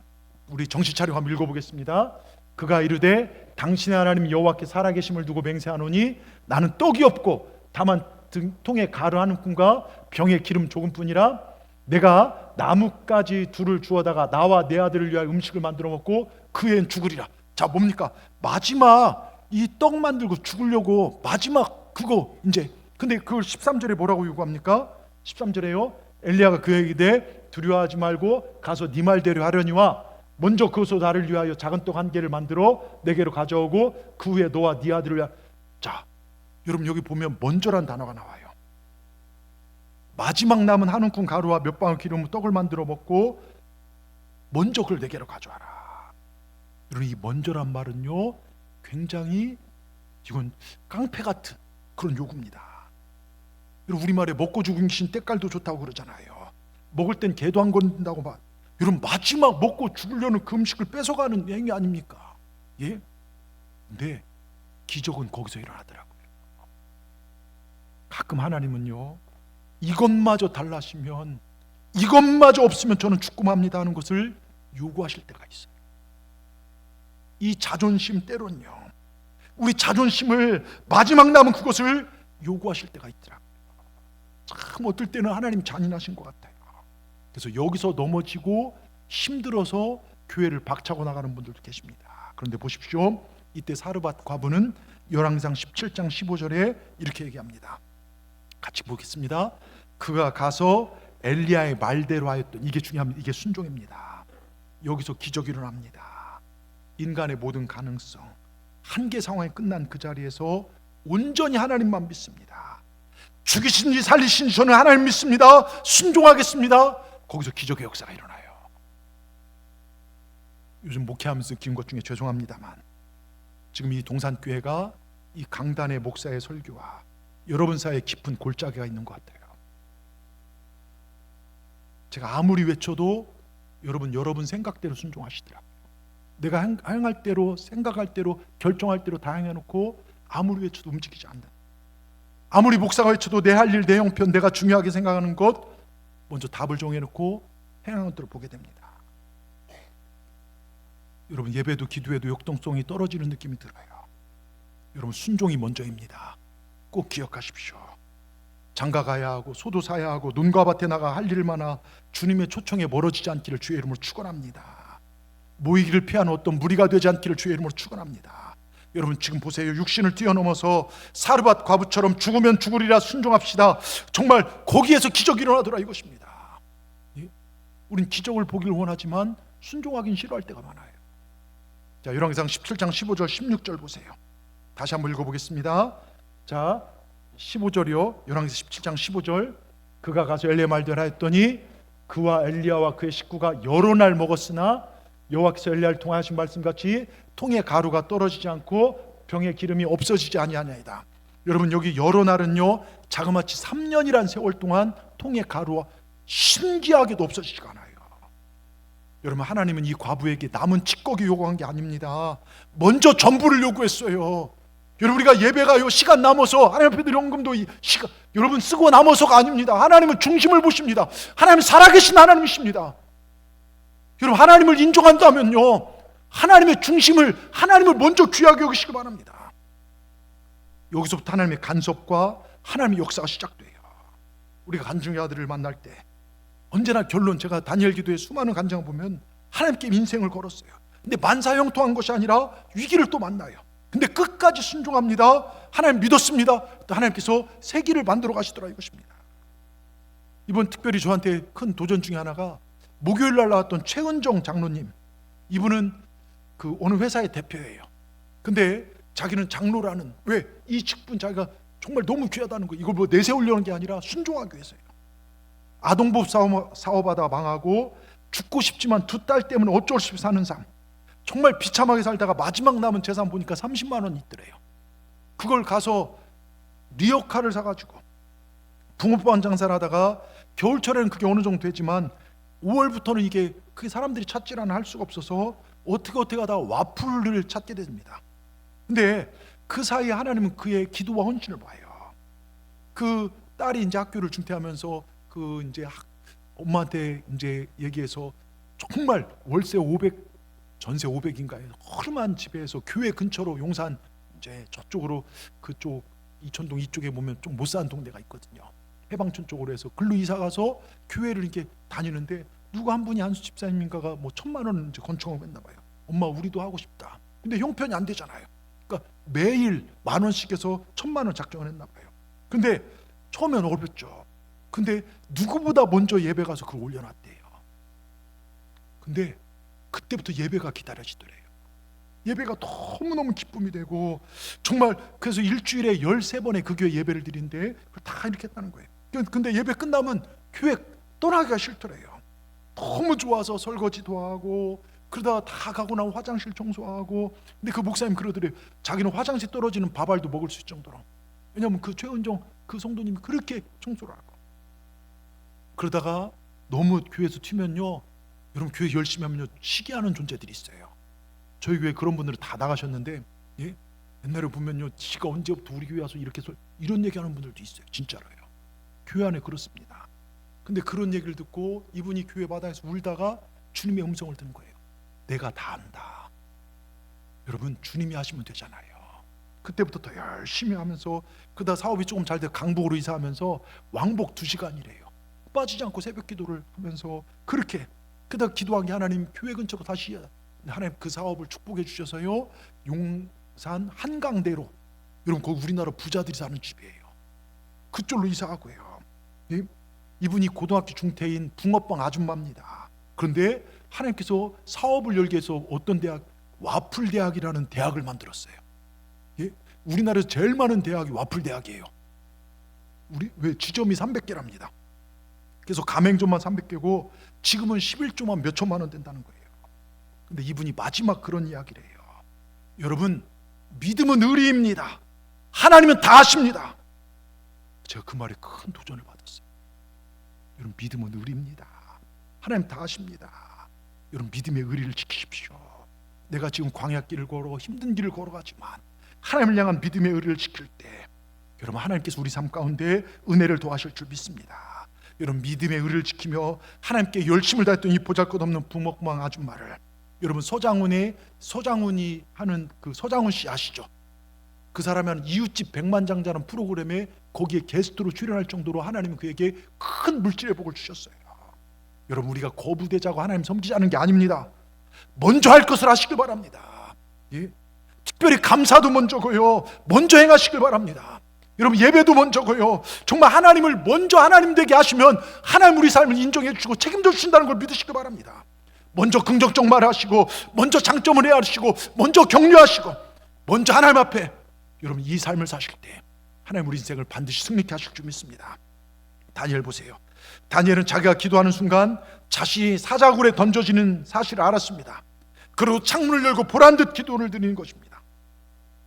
우리 정신 차리고 한번 읽어보겠습니다. 그가 이르되 당신의 하나님 여호와께 살아계심을 두고 맹세하노니 나는 떡이 없고 다만 등통에 가루 한 움큼과 병에 기름 조금뿐이라 내가 나뭇가지 둘을 주워다가 나와 내 아들을 위하여 음식을 만들어 먹고 그 애는 죽으리라. 자, 뭡니까? 마지막 이 떡 만들고 죽으려고 마지막 그거 이제, 근데 그걸 13절에 뭐라고 요구합니까? 13절에요. 엘리야가 그에게 이르되 두려워하지 말고 가서 네 말대로 하려니와 먼저 그것으로 나를 위하여 작은 떡 한 개를 만들어 내게로 가져오고 그 후에 너와 네 아들을 위하여. 자, 여러분 여기 보면 먼저란 단어가 나와요. 마지막 남은 한 움큼 가루와 몇 방울 기름으로 떡을 만들어 먹고 먼저 그걸 내게로 가져와라. 여러분 이 먼저란 말은요, 굉장히 이건 깡패 같은 그런 요구입니다. 여러분 우리말에 먹고 죽은 귀신 때깔도 좋다고 그러잖아요. 먹을 땐 개도 안 건든다고 말. 여러분 마지막 먹고 죽으려는 그 음식을 뺏어가는 행위 아닙니까? 예? 근데 기적은 거기서 일어나더라고요. 가끔 하나님은요, 이것마저 달라시면, 이것마저 없으면 저는 죽고맙니다 하는 것을 요구하실 때가 있어요. 이 자존심 때론요, 우리 자존심을 마지막 남은 그것을 요구하실 때가 있더라고요. 참 어떨 때는 하나님 잔인하신 것 같아요. 그래서 여기서 넘어지고 힘들어서 교회를 박차고 나가는 분들도 계십니다. 그런데 보십시오, 이때 사르밧 과부는 열왕기상 17장 15절에 이렇게 얘기합니다. 같이 보겠습니다. 그가 가서 엘리야의 말대로 하였던, 이게 중요합니다. 이게 순종입니다. 여기서 기적이 일어납니다. 인간의 모든 가능성, 한계 상황이 끝난 그 자리에서 온전히 하나님만 믿습니다. 죽이신지 살리신지 저는 하나님 믿습니다, 순종하겠습니다. 거기서 기적의 역사가 일어나요. 요즘 목회하면서 느낀 것 중에 죄송합니다만 지금 이 동산교회가 이 강단의 목사의 설교와 여러분 사이에 깊은 골짜기가 있는 것 같아요. 제가 아무리 외쳐도 여러분 생각대로 순종하시더라고요. 내가 행할 대로, 생각할 대로, 결정할 대로 다 행해놓고 아무리 외쳐도 움직이지 않는다. 아무리 목사가 외쳐도 내 할 일, 내 형편, 내가 중요하게 생각하는 것 먼저 답을 정해놓고 행하는 것들을 보게 됩니다. 여러분 예배도 기도에도 역동성이 떨어지는 느낌이 들어요. 여러분 순종이 먼저입니다. 꼭 기억하십시오. 장가 가야 하고 소도 사야 하고 논과 밭에 나가 할 일 많아 주님의 초청에 멀어지지 않기를 주의 이름으로 축원합니다. 모이기를 피하는 어떤 무리가 되지 않기를 주의 이름으로 축원합니다. 여러분 지금 보세요. 육신을 뛰어넘어서 사르밧 과부처럼 죽으면 죽으리라 순종합시다. 정말 거기에서 기적이 일어나더라 이것입니다. 예? 우린 기적을 보기를 원하지만 순종하긴 싫어할 때가 많아요. 자, 열왕기상 17장 15절 16절 보세요. 다시 한번 읽어보겠습니다. 자, 15절이요. 열왕기서 17장 15절. 그가 가서 엘리야 말대로 했더니 그와 엘리야와 그의 식구가 여러 날 먹었으나 여호와께서 엘리야를 통하여 하신 말씀같이 통에 가루가 떨어지지 않고 병에 기름이 없어지지 아니하나이다. 여러분, 여기 여러 날은요 자그마치 3년이란 세월 동안 통에 가루와 신기하게도 없어지지가 않아요. 여러분, 하나님은 이 과부에게 남은 찌꺼기 요구한 게 아닙니다. 먼저 전부를 요구했어요. 여러분, 우리가 예배가요 시간 남아서 하나님 앞에 드린 헌금도 시간 여러분 쓰고 남아서가 아닙니다. 하나님은 중심을 보십니다. 하나님은 살아계신 하나님이십니다. 여러분, 하나님을 인정한다면요 하나님의 중심을, 하나님을 먼저 귀하게 여기시기 바랍니다. 여기서부터 하나님의 간섭과 하나님의 역사가 시작돼요. 우리가 간증의 아들을 만날 때 언제나 결론, 제가 다니엘 기도에 수많은 간증을 보면 하나님께 인생을 걸었어요. 근데 만사형통한 것이 아니라 위기를 또 만나요. 근데 끝까지 순종합니다. 하나님 믿었습니다. 또 하나님께서 세기를 만들어 가시더라 이것입니다. 이번 특별히 저한테 큰 도전 중에 하나가 목요일 날 나왔던 최은정 장로님. 이분은 그 어느 회사의 대표예요. 근데 자기는 장로라는, 왜? 이 직분 자기가 정말 너무 귀하다는 거, 이걸 뭐 내세우려는 게 아니라 순종하기 위해서요. 아동보호 사업하다 망하고 죽고 싶지만 두 딸 때문에 어쩔 수 없이 사는 삶, 정말 비참하게 살다가 마지막 남은 재산 보니까 30만 원 있더래요. 그걸 가서 리어카를 사가지고 붕어빵 장사를 하다가 겨울철에는 그게 어느 정도 되지만 5월부터는 이게 그게 사람들이 찾질 않아 할 수가 없어서 어떻게 하다가 와플을 찾게 됩니다. 근데 그 사이에 하나님은 그의 기도와 헌신을 봐요. 그 딸이 이제 학교를 중퇴하면서 그 이제 엄마한테 이제 얘기해서 정말 월세 500, 전세 500인가요? 허름한 집에서 교회 근처로 용산 이제 저쪽으로 그쪽 이천동 이쪽에 보면 좀 못 사는 동네가 있거든요. 해방촌 쪽으로 해서 글로 이사 가서 교회를 이렇게 다니는데 누가 한 분이 한수 집사님인가가 뭐 1,000만 원 이제 건축하고 했나 봐요. 엄마 우리도 하고 싶다. 근데 형편이 안 되잖아요. 그러니까 매일 10,000원씩 해서 1,000만 원 작정을 했나 봐요. 근데 처음엔 어렵죠. 근데 누구보다 먼저 예배 가서 그걸 올려놨대요. 근데 그때부터 예배가 기다려지더래요. 예배가 너무너무 기쁨이 되고 정말 그래서 일주일에 13번의 그 교회 예배를 드린데 그걸 다 이렇게 했다는 거예요. 근데 예배 끝나면 교회 떠나기가 싫더래요. 너무 좋아서 설거지도 하고 그러다가 다 가고 나면 화장실 청소하고. 근데 그 목사님 그러더래요. 자기는 화장실 떨어지는 밥알도 먹을 수 있을 정도로. 왜냐하면 그 최은정 그 성도님이 그렇게 청소를 하고. 그러다가 너무 교회에서 튀면요, 여러분 교회 열심히 하면요 시기하는 존재들이 있어요. 저희 교회 그런 분들은 다 나가셨는데, 예? 옛날에 보면요 지가 언제부터 우리 교회 와서 이렇게 이런 얘기하는 분들도 있어요. 진짜로요. 교회 안에 그렇습니다. 근데 그런 얘기를 듣고 이분이 교회 바닥에서 울다가 주님의 음성을 듣는 거예요. 내가 다 안다. 여러분, 주님이 하시면 되잖아요. 그때부터 더 열심히 하면서, 그러다 사업이 조금 잘 돼 강북으로 이사하면서 왕복 2시간이래요. 빠지지 않고 새벽 기도를 하면서 그렇게. 그러다 기도한 게 하나님 교회 근처로 다시 하나님 그 사업을 축복해 주셔서요 용산 한강대로, 여러분 거기 우리나라 부자들이 사는 집이에요. 그쪽으로 이사하고요. 이분이 고등학교 중퇴인 붕어빵 아줌마입니다. 그런데 하나님께서 사업을 열게 해서 어떤 대학, 와플 대학이라는 대학을 만들었어요. 예? 우리나라에서 제일 많은 대학이 와플 대학이에요. 우리 왜 지점이 300개랍니다. 그래서 가맹점만 300개고 지금은 11조만 몇 천만 원 된다는 거예요. 근데 이분이 마지막 그런 이야기를 해요. 여러분, 믿음은 의리입니다. 하나님은 다 하십니다. 제가 그 말에 큰 도전을 받았어요. 여러분, 믿음은 의리입니다. 하나님 다 하십니다. 여러분, 믿음의 의리를 지키십시오. 내가 지금 광야길을 걸어 힘든 길을 걸어가지만 하나님을 향한 믿음의 의리를 지킬 때 여러분, 하나님께서 우리 삶 가운데 은혜를 도와실 줄 믿습니다. 여러분, 믿음의 의리를 지키며 하나님께 열심을 다했던 이 보잘것없는 붕어빵 아줌마를, 여러분 서장훈이 하는 그 서장훈 씨 아시죠? 그 사람이 하는 이웃집 백만장자라는 프로그램에 거기에 게스트로 출연할 정도로 하나님은 그에게 큰 물질의 복을 주셨어요. 여러분, 우리가 거부되자고 하나님 섬기자는 게 아닙니다. 먼저 할 것을 하시길 바랍니다. 예? 특별히 감사도 먼저고요, 먼저 행하시길 바랍니다. 여러분, 예배도 먼저고요. 정말 하나님을 먼저 하나님 되게 하시면 하나님 우리 삶을 인정해 주시고 책임져 주신다는 걸 믿으시길 바랍니다. 먼저 긍정적 말을 하시고, 먼저 장점을 해야 하시고, 먼저 격려하시고, 먼저 하나님 앞에 여러분 이 삶을 사실 때 하나님 우리 인생을 반드시 승리케 하실 줄 믿습니다. 다니엘 보세요. 다니엘은 자기가 기도하는 순간 자신이 사자굴에 던져지는 사실을 알았습니다. 그리고 창문을 열고 보란듯 기도를 드리는 것입니다.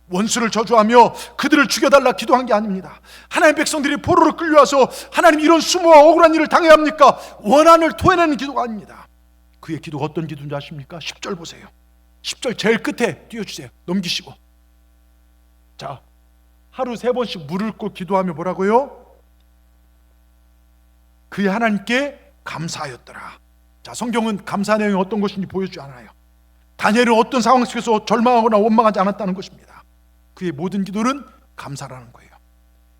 원수를 저주하며 그들을 죽여달라 기도한 게 아닙니다. 하나님 백성들이 포로로 끌려와서 하나님 이런 수모와 억울한 일을 당해야 합니까? 원한을 토해내는 기도가 아닙니다. 그의 기도가 어떤 기도인지 아십니까? 10절 보세요. 10절 제일 끝에 띄워주세요. 넘기시고. 자, 하루 3번씩 물을 꿇고 기도하며 뭐라고요? 그의 하나님께 감사하였더라. 자, 성경은 감사 내용이 어떤 것인지 보여주지 않아요. 다니엘은 어떤 상황 속에서 절망하거나 원망하지 않았다는 것입니다. 그의 모든 기도는 감사라는 거예요.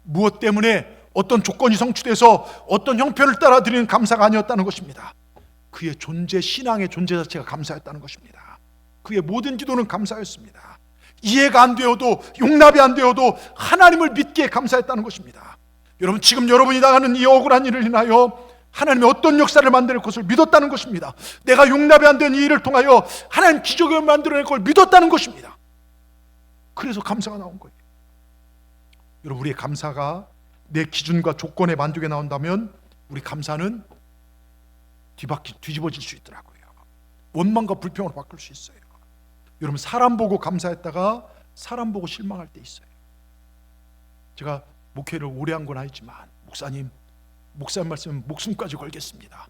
무엇 때문에 어떤 조건이 성취돼서 어떤 형편을 따라 드리는 감사가 아니었다는 것입니다. 그의 존재, 신앙의 존재 자체가 감사였다는 것입니다. 그의 모든 기도는 감사였습니다. 이해가 안 되어도, 용납이 안 되어도 하나님을 믿기에 감사했다는 것입니다. 여러분, 지금 여러분이 당하는 이 억울한 일을 인하여 하나님이 어떤 역사를 만들 것을 믿었다는 것입니다. 내가 용납이 안 되는 이 일을 통하여 하나님 기적을 만들어낼 걸 믿었다는 것입니다. 그래서 감사가 나온 거예요. 여러분, 우리의 감사가 내 기준과 조건의 만족에 나온다면 우리 감사는 뒤집어질 수 있더라고요. 원망과 불평으로 바꿀 수 있어요. 여러분, 사람 보고 감사했다가 사람 보고 실망할 때 있어요. 제가 목회를 오래 한 건 아니지만 목사님 말씀은 목숨까지 걸겠습니다.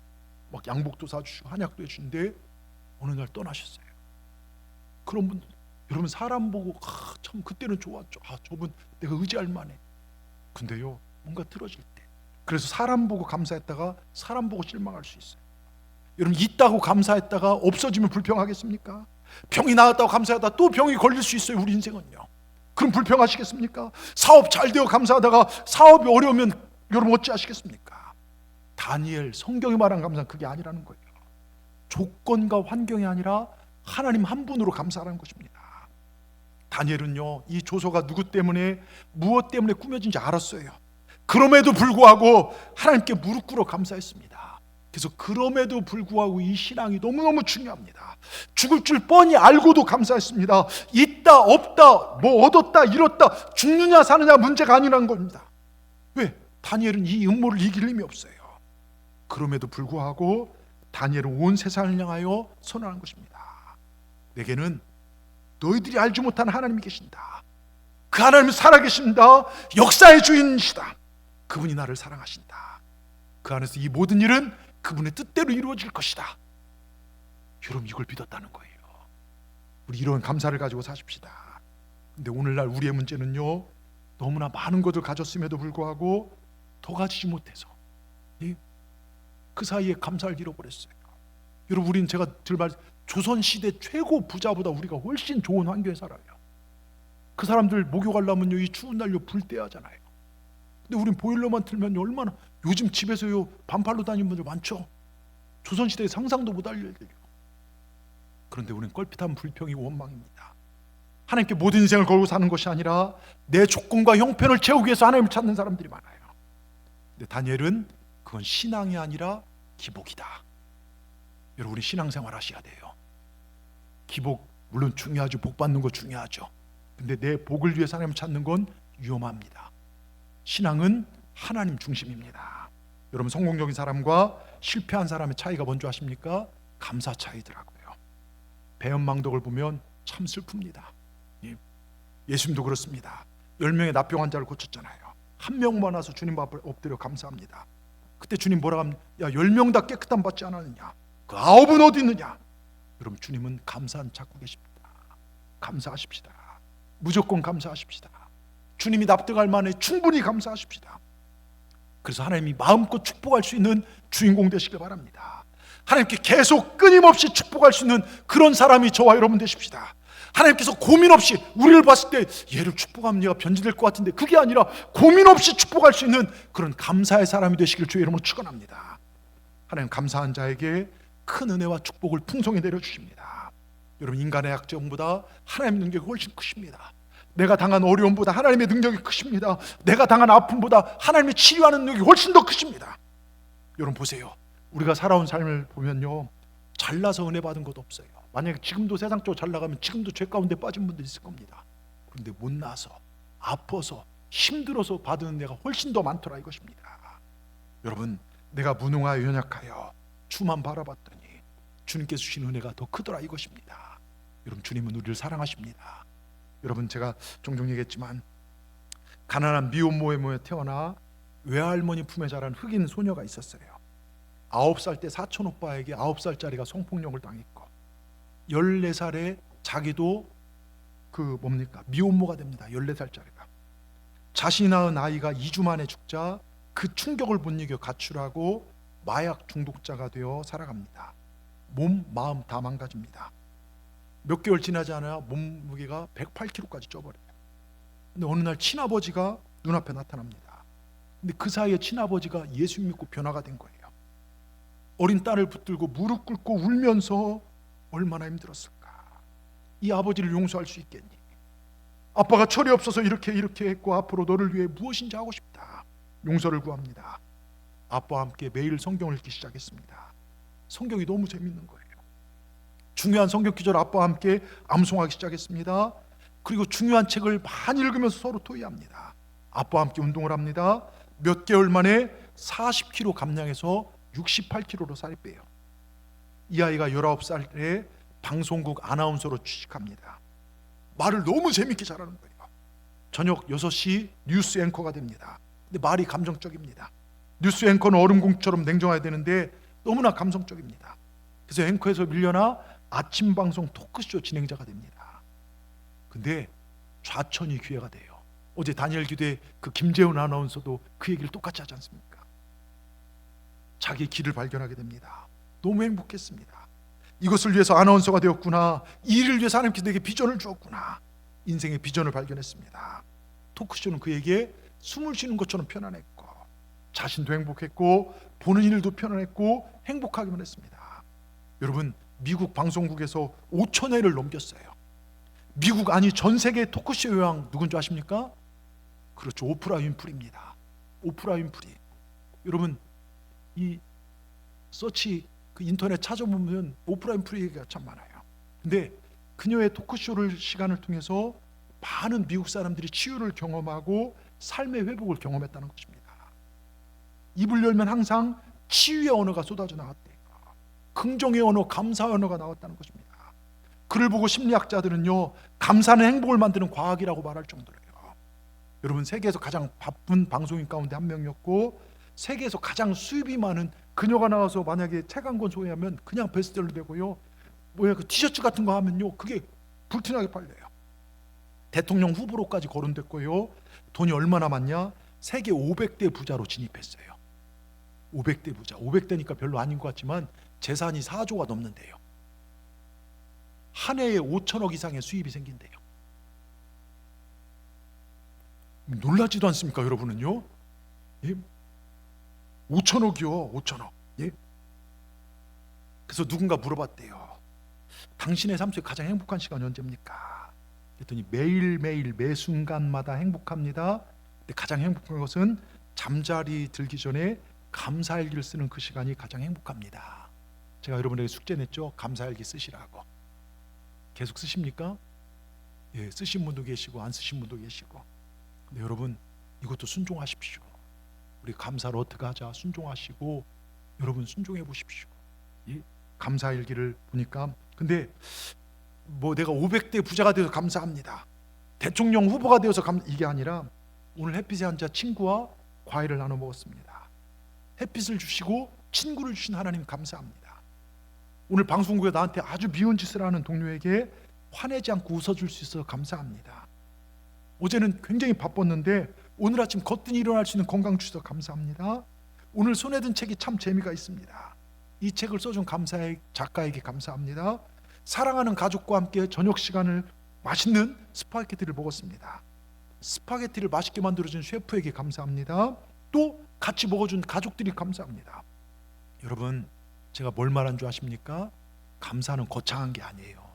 막 양복도 사주시고 한약도 해주는데 어느 날 떠나셨어요. 그런 분들, 여러분, 사람 보고 참 그때는 좋았죠. 저분 내가 의지할 만해. 근데요, 뭔가 틀어질 때, 그래서 사람 보고 감사했다가 사람 보고 실망할 수 있어요. 여러분, 있다고 감사했다가 없어지면 불평하겠습니까? 병이 나았다고 감사하다가 또 병이 걸릴 수 있어요. 우리 인생은요. 그럼 불평하시겠습니까? 사업 잘 되어 감사하다가 사업이 어려우면 여러분 어찌 하시겠습니까? 다니엘, 성경이 말한 감사는 그게 아니라는 거예요. 조건과 환경이 아니라 하나님 한 분으로 감사하라는 것입니다. 다니엘은요, 이 조서가 누구 때문에, 무엇 때문에 꾸며진지 알았어요. 그럼에도 불구하고 하나님께 무릎 꿇어 감사했습니다. 그래서 그럼에도 불구하고 이 신앙이 너무너무 중요합니다. 죽을 줄 뻔히 알고도 감사했습니다. 있다 없다, 뭐 얻었다 잃었다, 죽느냐 사느냐 문제가 아니라는 겁니다. 왜? 다니엘은 이 음모를 이길 힘이 없어요. 그럼에도 불구하고 다니엘은 온 세상을 향하여 선언한 것입니다. 내게는 너희들이 알지 못하는 하나님이 계신다. 그 하나님은 살아계신다. 역사의 주인이시다. 그분이 나를 사랑하신다. 그 안에서 이 모든 일은 그분의 뜻대로 이루어질 것이다. 여러분, 이걸 믿었다는 거예요. 우리 이런 감사를 가지고 사십시다. 근데 오늘날 우리의 문제는요, 너무나 많은 것을 가졌음에도 불구하고 더 가지지 못해서 그 사이에 감사를 잃어버렸어요. 여러분, 우리는 제가 말 조선시대 최고 부자보다 우리가 훨씬 좋은 환경에 살아요. 그 사람들 목욕하려면요, 이 추운 날요 불 떼야 하잖아요. 근데 우린 보일러만 틀면 얼마나, 요즘 집에서요 반팔로 다니는 분들 많죠. 조선시대에 상상도 못할 일들요. 그런데 우리는 껄핏한 불평이고 원망입니다. 하나님께 모든 인생을 걸고 사는 것이 아니라 내 조건과 형편을 채우기 위해서 하나님을 찾는 사람들이 많아요. 근데 다니엘은 그건 신앙이 아니라 기복이다. 여러분, 우리 신앙생활 하셔야 돼요. 기복 물론 중요하죠. 복 받는 거 중요하죠. 근데 내 복을 위해서 하나님을 찾는 건 위험합니다. 신앙은 하나님 중심입니다. 여러분, 성공적인 사람과 실패한 사람의 차이가 뭔지 아십니까? 감사 차이더라고요. 배은망덕을 보면 참 슬픕니다. 예수님도 그렇습니다. 10명의 납병 환자를 고쳤잖아요. 한 명만 와서 주님 앞에 엎드려 감사합니다. 그때 주님 뭐라고 합니까? 야, 10명 다 깨끗함 받지 않았느냐? 그 9은 어디 있느냐? 여러분, 주님은 감사한 찾고 계십니다. 감사하십시다. 무조건 감사하십시다. 주님이 납득할 만해 충분히 감사하십시다. 그래서 하나님이 마음껏 축복할 수 있는 주인공 되시길 바랍니다. 하나님께 계속 끊임없이 축복할 수 있는 그런 사람이 저와 여러분 되십시다. 하나님께서 고민 없이 우리를 봤을 때 얘를 축복하면 얘가 변질될 것 같은데, 그게 아니라 고민 없이 축복할 수 있는 그런 감사의 사람이 되시길 주의 이름으로 축원합니다. 하나님, 감사한 자에게 큰 은혜와 축복을 풍성히 내려주십니다. 여러분, 인간의 약점보다 하나님의 능력이 훨씬 크십니다. 내가 당한 어려움보다 하나님의 능력이 크십니다. 내가 당한 아픔보다 하나님의 치유하는 능력이 훨씬 더 크십니다. 여러분 보세요. 우리가 살아온 삶을 보면요, 잘나서 은혜 받은 것 없어요. 만약에 지금도 세상적으로 잘 나가면 지금도 죄 가운데 빠진 분들 있을 겁니다. 그런데 못나서 아파서 힘들어서 받은 은혜가 훨씬 더 많더라 이것입니다. 여러분, 내가 무능하여 연약하여 주만 바라봤더니 주님께서 주신 은혜가 더 크더라 이것입니다. 여러분, 주님은 우리를 사랑하십니다. 여러분, 제가 종종 얘기했지만 가난한 미혼모에 태어나 외할머니 품에 자란 흑인 소녀가 있었어요. 9살 때 사촌 오빠에게 9살짜리가 성폭력을 당했고 14살에 자기도 미혼모가 됩니다. 14살짜리가 자신이 낳은 아이가 2주 만에 죽자 그 충격을 못 이겨 가출하고 마약 중독자가 되어 살아갑니다. 몸, 마음 다 망가집니다. 몇 개월 지나지 않아 몸무게가 108kg까지 쪄버려요. 근데 어느 날 친아버지가 눈앞에 나타납니다. 근데 그 사이에 친아버지가 예수 믿고 변화가 된 거예요. 어린 딸을 붙들고 무릎 꿇고 울면서 얼마나 힘들었을까. 이 아버지를 용서할 수 있겠니? 아빠가 철이 없어서 이렇게 했고 앞으로 너를 위해 무엇인지 하고 싶다. 용서를 구합니다. 아빠와 함께 매일 성경을 읽기 시작했습니다. 성경이 너무 재밌는 거예요. 중요한 성경 기절 아빠와 함께 암송하기 시작했습니다. 그리고 중요한 책을 많이 읽으면서 서로 토의합니다. 아빠와 함께 운동을 합니다. 몇 개월 만에 40kg 감량해서 68kg로 살이 빼요. 이 아이가 19살에 방송국 아나운서로 취직합니다. 말을 너무 재밌게 잘하는 거예요. 저녁 6시 뉴스 앵커가 됩니다. 근데 말이 감정적입니다. 뉴스 앵커는 얼음공처럼 냉정해야 되는데 너무나 감성적입니다. 그래서 앵커에서 밀려나 아침 방송 토크쇼 진행자가 됩니다. 근데 좌천이 기회가 돼요. 어제 다니엘 기대 그 김재훈 아나운서도 그 얘기를 똑같이 하지 않습니까? 자기 길을 발견하게 됩니다. 너무 행복했습니다. 이것을 위해서 아나운서가 되었구나. 이 일을 위해서 하나님께서 내게 비전을 주었구나. 인생의 비전을 발견했습니다. 토크쇼는 그에게 숨을 쉬는 것처럼 편안했고 자신도 행복했고 보는 일도 편안했고 행복하기만 했습니다. 여러분, 미국 방송국에서 5천 회를 넘겼어요. 미국 아니 전 세계 토크쇼 여왕 누군지 아십니까? 그렇죠, 오프라 윈프리입니다. 오프라 윈프리. 여러분, 이 서치 그 인터넷 찾아보면 오프라 윈프리 얘기가 참 많아요. 근데 그녀의 토크쇼를 시간을 통해서 많은 미국 사람들이 치유를 경험하고 삶의 회복을 경험했다는 것입니다. 입을 열면 항상 치유의 언어가 쏟아져 나왔대요. 긍정의 언어, 감사의 언어가 나왔다는 것입니다. 그를 보고 심리학자들은요, 감사는 행복을 만드는 과학이라고 말할 정도로요. 여러분, 세계에서 가장 바쁜 방송인 가운데 한 명이었고 세계에서 가장 수입이 많은 그녀가 나와서 만약에 책 한 권 소개하면 그냥 베스트셀러 되고요. 그 티셔츠 같은 거 하면요, 그게 불티나게 팔려요. 대통령 후보로까지 거론됐고요. 돈이 얼마나 많냐? 세계 500대 부자로 진입했어요. 500대 부자. 500대니까 별로 아닌 것 같지만 재산이 4조가 넘는데요. 한 해에 5천억 이상의 수입이 생긴대요. 놀라지도 않습니까, 여러분은요? 예? 5천억이요, 5천억. 예? 그래서 누군가 물어봤대요. 당신의 삶 속에 가장 행복한 시간이 언제입니까? 그랬더니 매일매일 매 순간마다 행복합니다. 근데 가장 행복한 것은 잠자리 들기 전에 감사일기를 쓰는 그 시간이 가장 행복합니다. 제가 여러분에게 숙제 냈죠? 감사일기 쓰시라고. 계속 쓰십니까? 예, 쓰신 분도 계시고 안 쓰신 분도 계시고. 근데 여러분, 이것도 순종하십시오. 우리 감사를 어떻게 하자? 순종하시고 여러분 순종해 보십시오. 이 감사일기를 보니까, 근데 뭐 내가 500대 부자가 되어서 감사합니다, 대통령 후보가 되어서 이게 아니라 오늘 햇빛에 앉아 친구와 과일을 나눠 먹었습니다. 햇빛을 주시고 친구를 주신 하나님 감사합니다. 오늘 방송국에 나한테 아주 미운 짓을 하는 동료에게 화내지 않고 웃어줄 수 있어서 감사합니다. 어제는 굉장히 바빴는데 오늘 아침 거뜬히 일어날 수 있는 건강 주셔서 감사합니다. 오늘 손에 든 책이 참 재미가 있습니다. 이 책을 써준 감사의 작가에게 감사합니다. 사랑하는 가족과 함께 저녁 시간을 맛있는 스파게티를 먹었습니다. 스파게티를 맛있게 만들어준 셰프에게 감사합니다. 또 같이 먹어준 가족들이 감사합니다. 여러분, 제가 뭘 말한 줄 아십니까? 감사는 거창한 게 아니에요.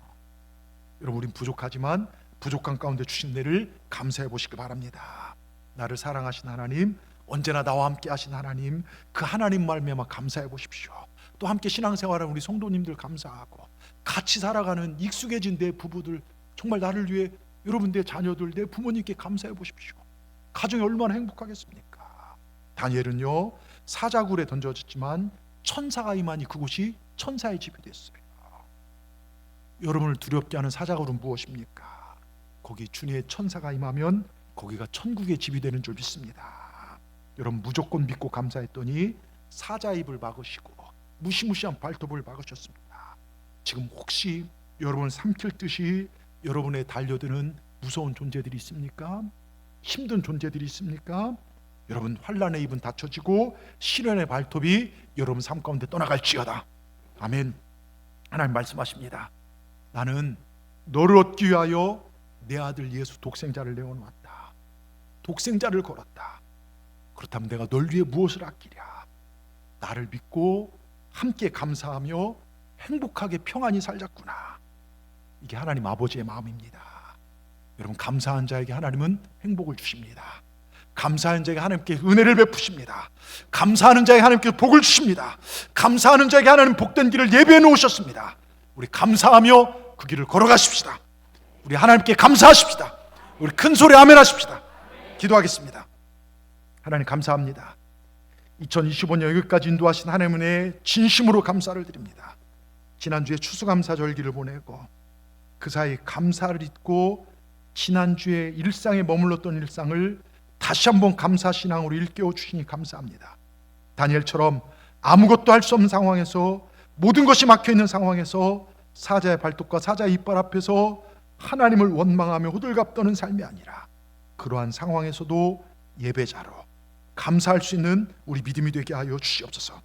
여러분, 우린 부족하지만 부족한 가운데 주신 은혜를 감사해 보시기 바랍니다. 나를 사랑하신 하나님, 언제나 나와 함께 하신 하나님, 그 하나님 말미암아 감사해 보십시오. 또 함께 신앙생활하는 우리 성도님들 감사하고 같이 살아가는 익숙해진 내 부부들, 정말 나를 위해 여러분, 내 자녀들, 내 부모님께 감사해 보십시오. 가정이 얼마나 행복하겠습니까? 다니엘은요, 사자굴에 던져졌지만 천사가 임하니 그곳이 천사의 집이 됐어요. 여러분을 두렵게 하는 사자굴은 무엇입니까? 거기 주님의 천사가 임하면 거기가 천국의 집이 되는 줄 믿습니다. 여러분, 무조건 믿고 감사했더니 사자 입을 막으시고 무시무시한 발톱을 막으셨습니다. 지금 혹시 여러분을 삼킬 듯이 여러분의 달려드는 무서운 존재들이 있습니까? 힘든 존재들이 있습니까? 여러분, 환난의 입은 닫혀지고 시련의 발톱이 여러분 삶 가운데 떠나갈지어다. 아멘. 하나님 말씀하십니다. 나는 너를 얻기 위하여 내 아들 예수 독생자를 내어놓았다. 독생자를 걸었다. 그렇다면 내가 널 위해 무엇을 아끼랴? 나를 믿고 함께 감사하며 행복하게 평안히 살자꾸나. 이게 하나님 아버지의 마음입니다. 여러분, 감사한 자에게 하나님은 행복을 주십니다. 감사하는 자에게 하나님께 은혜를 베푸십니다. 감사하는 자에게 하나님께 복을 주십니다. 감사하는 자에게 하나님 복된 길을 예비해 놓으셨습니다. 우리 감사하며 그 길을 걸어가십시다. 우리 하나님께 감사하십시다. 우리 큰 소리 아멘 하십시다. 기도하겠습니다. 하나님 감사합니다. 2025년 여기까지 인도하신 하나님 은혜에 진심으로 감사를 드립니다. 지난주에 추수감사절기를 보내고 그 사이 감사를 잊고 지난주에 일상에 머물렀던 일상을 다시 한번 감사신앙으로 일깨워 주시니 감사합니다. 다니엘처럼 아무것도 할 수 없는 상황에서, 모든 것이 막혀있는 상황에서 사자의 발톱과 사자의 이빨 앞에서 하나님을 원망하며 호들갑 떠는 삶이 아니라 그러한 상황에서도 예배자로 감사할 수 있는 우리 믿음이 되게 하여 주시옵소서.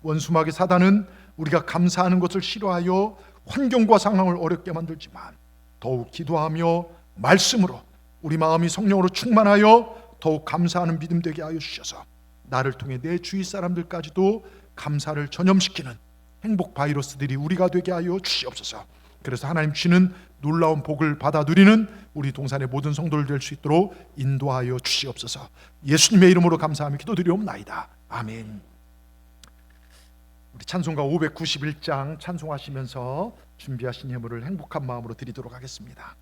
원수마귀 사단은 우리가 감사하는 것을 싫어하여 환경과 상황을 어렵게 만들지만 더욱 기도하며 말씀으로 우리 마음이 성령으로 충만하여 더욱 감사하는 믿음 되게 하여 주셔서 나를 통해 내 주위 사람들까지도 감사를 전염시키는 행복 바이러스들이 우리가 되게 하여 주시옵소서. 그래서 하나님 주시는 놀라운 복을 받아 누리는 우리 동산의 모든 성도들 될 수 있도록 인도하여 주시옵소서. 예수님의 이름으로 감사하며 기도드리옵나이다. 아멘. 우리 찬송가 591장 찬송하시면서 준비하신 예물을 행복한 마음으로 드리도록 하겠습니다.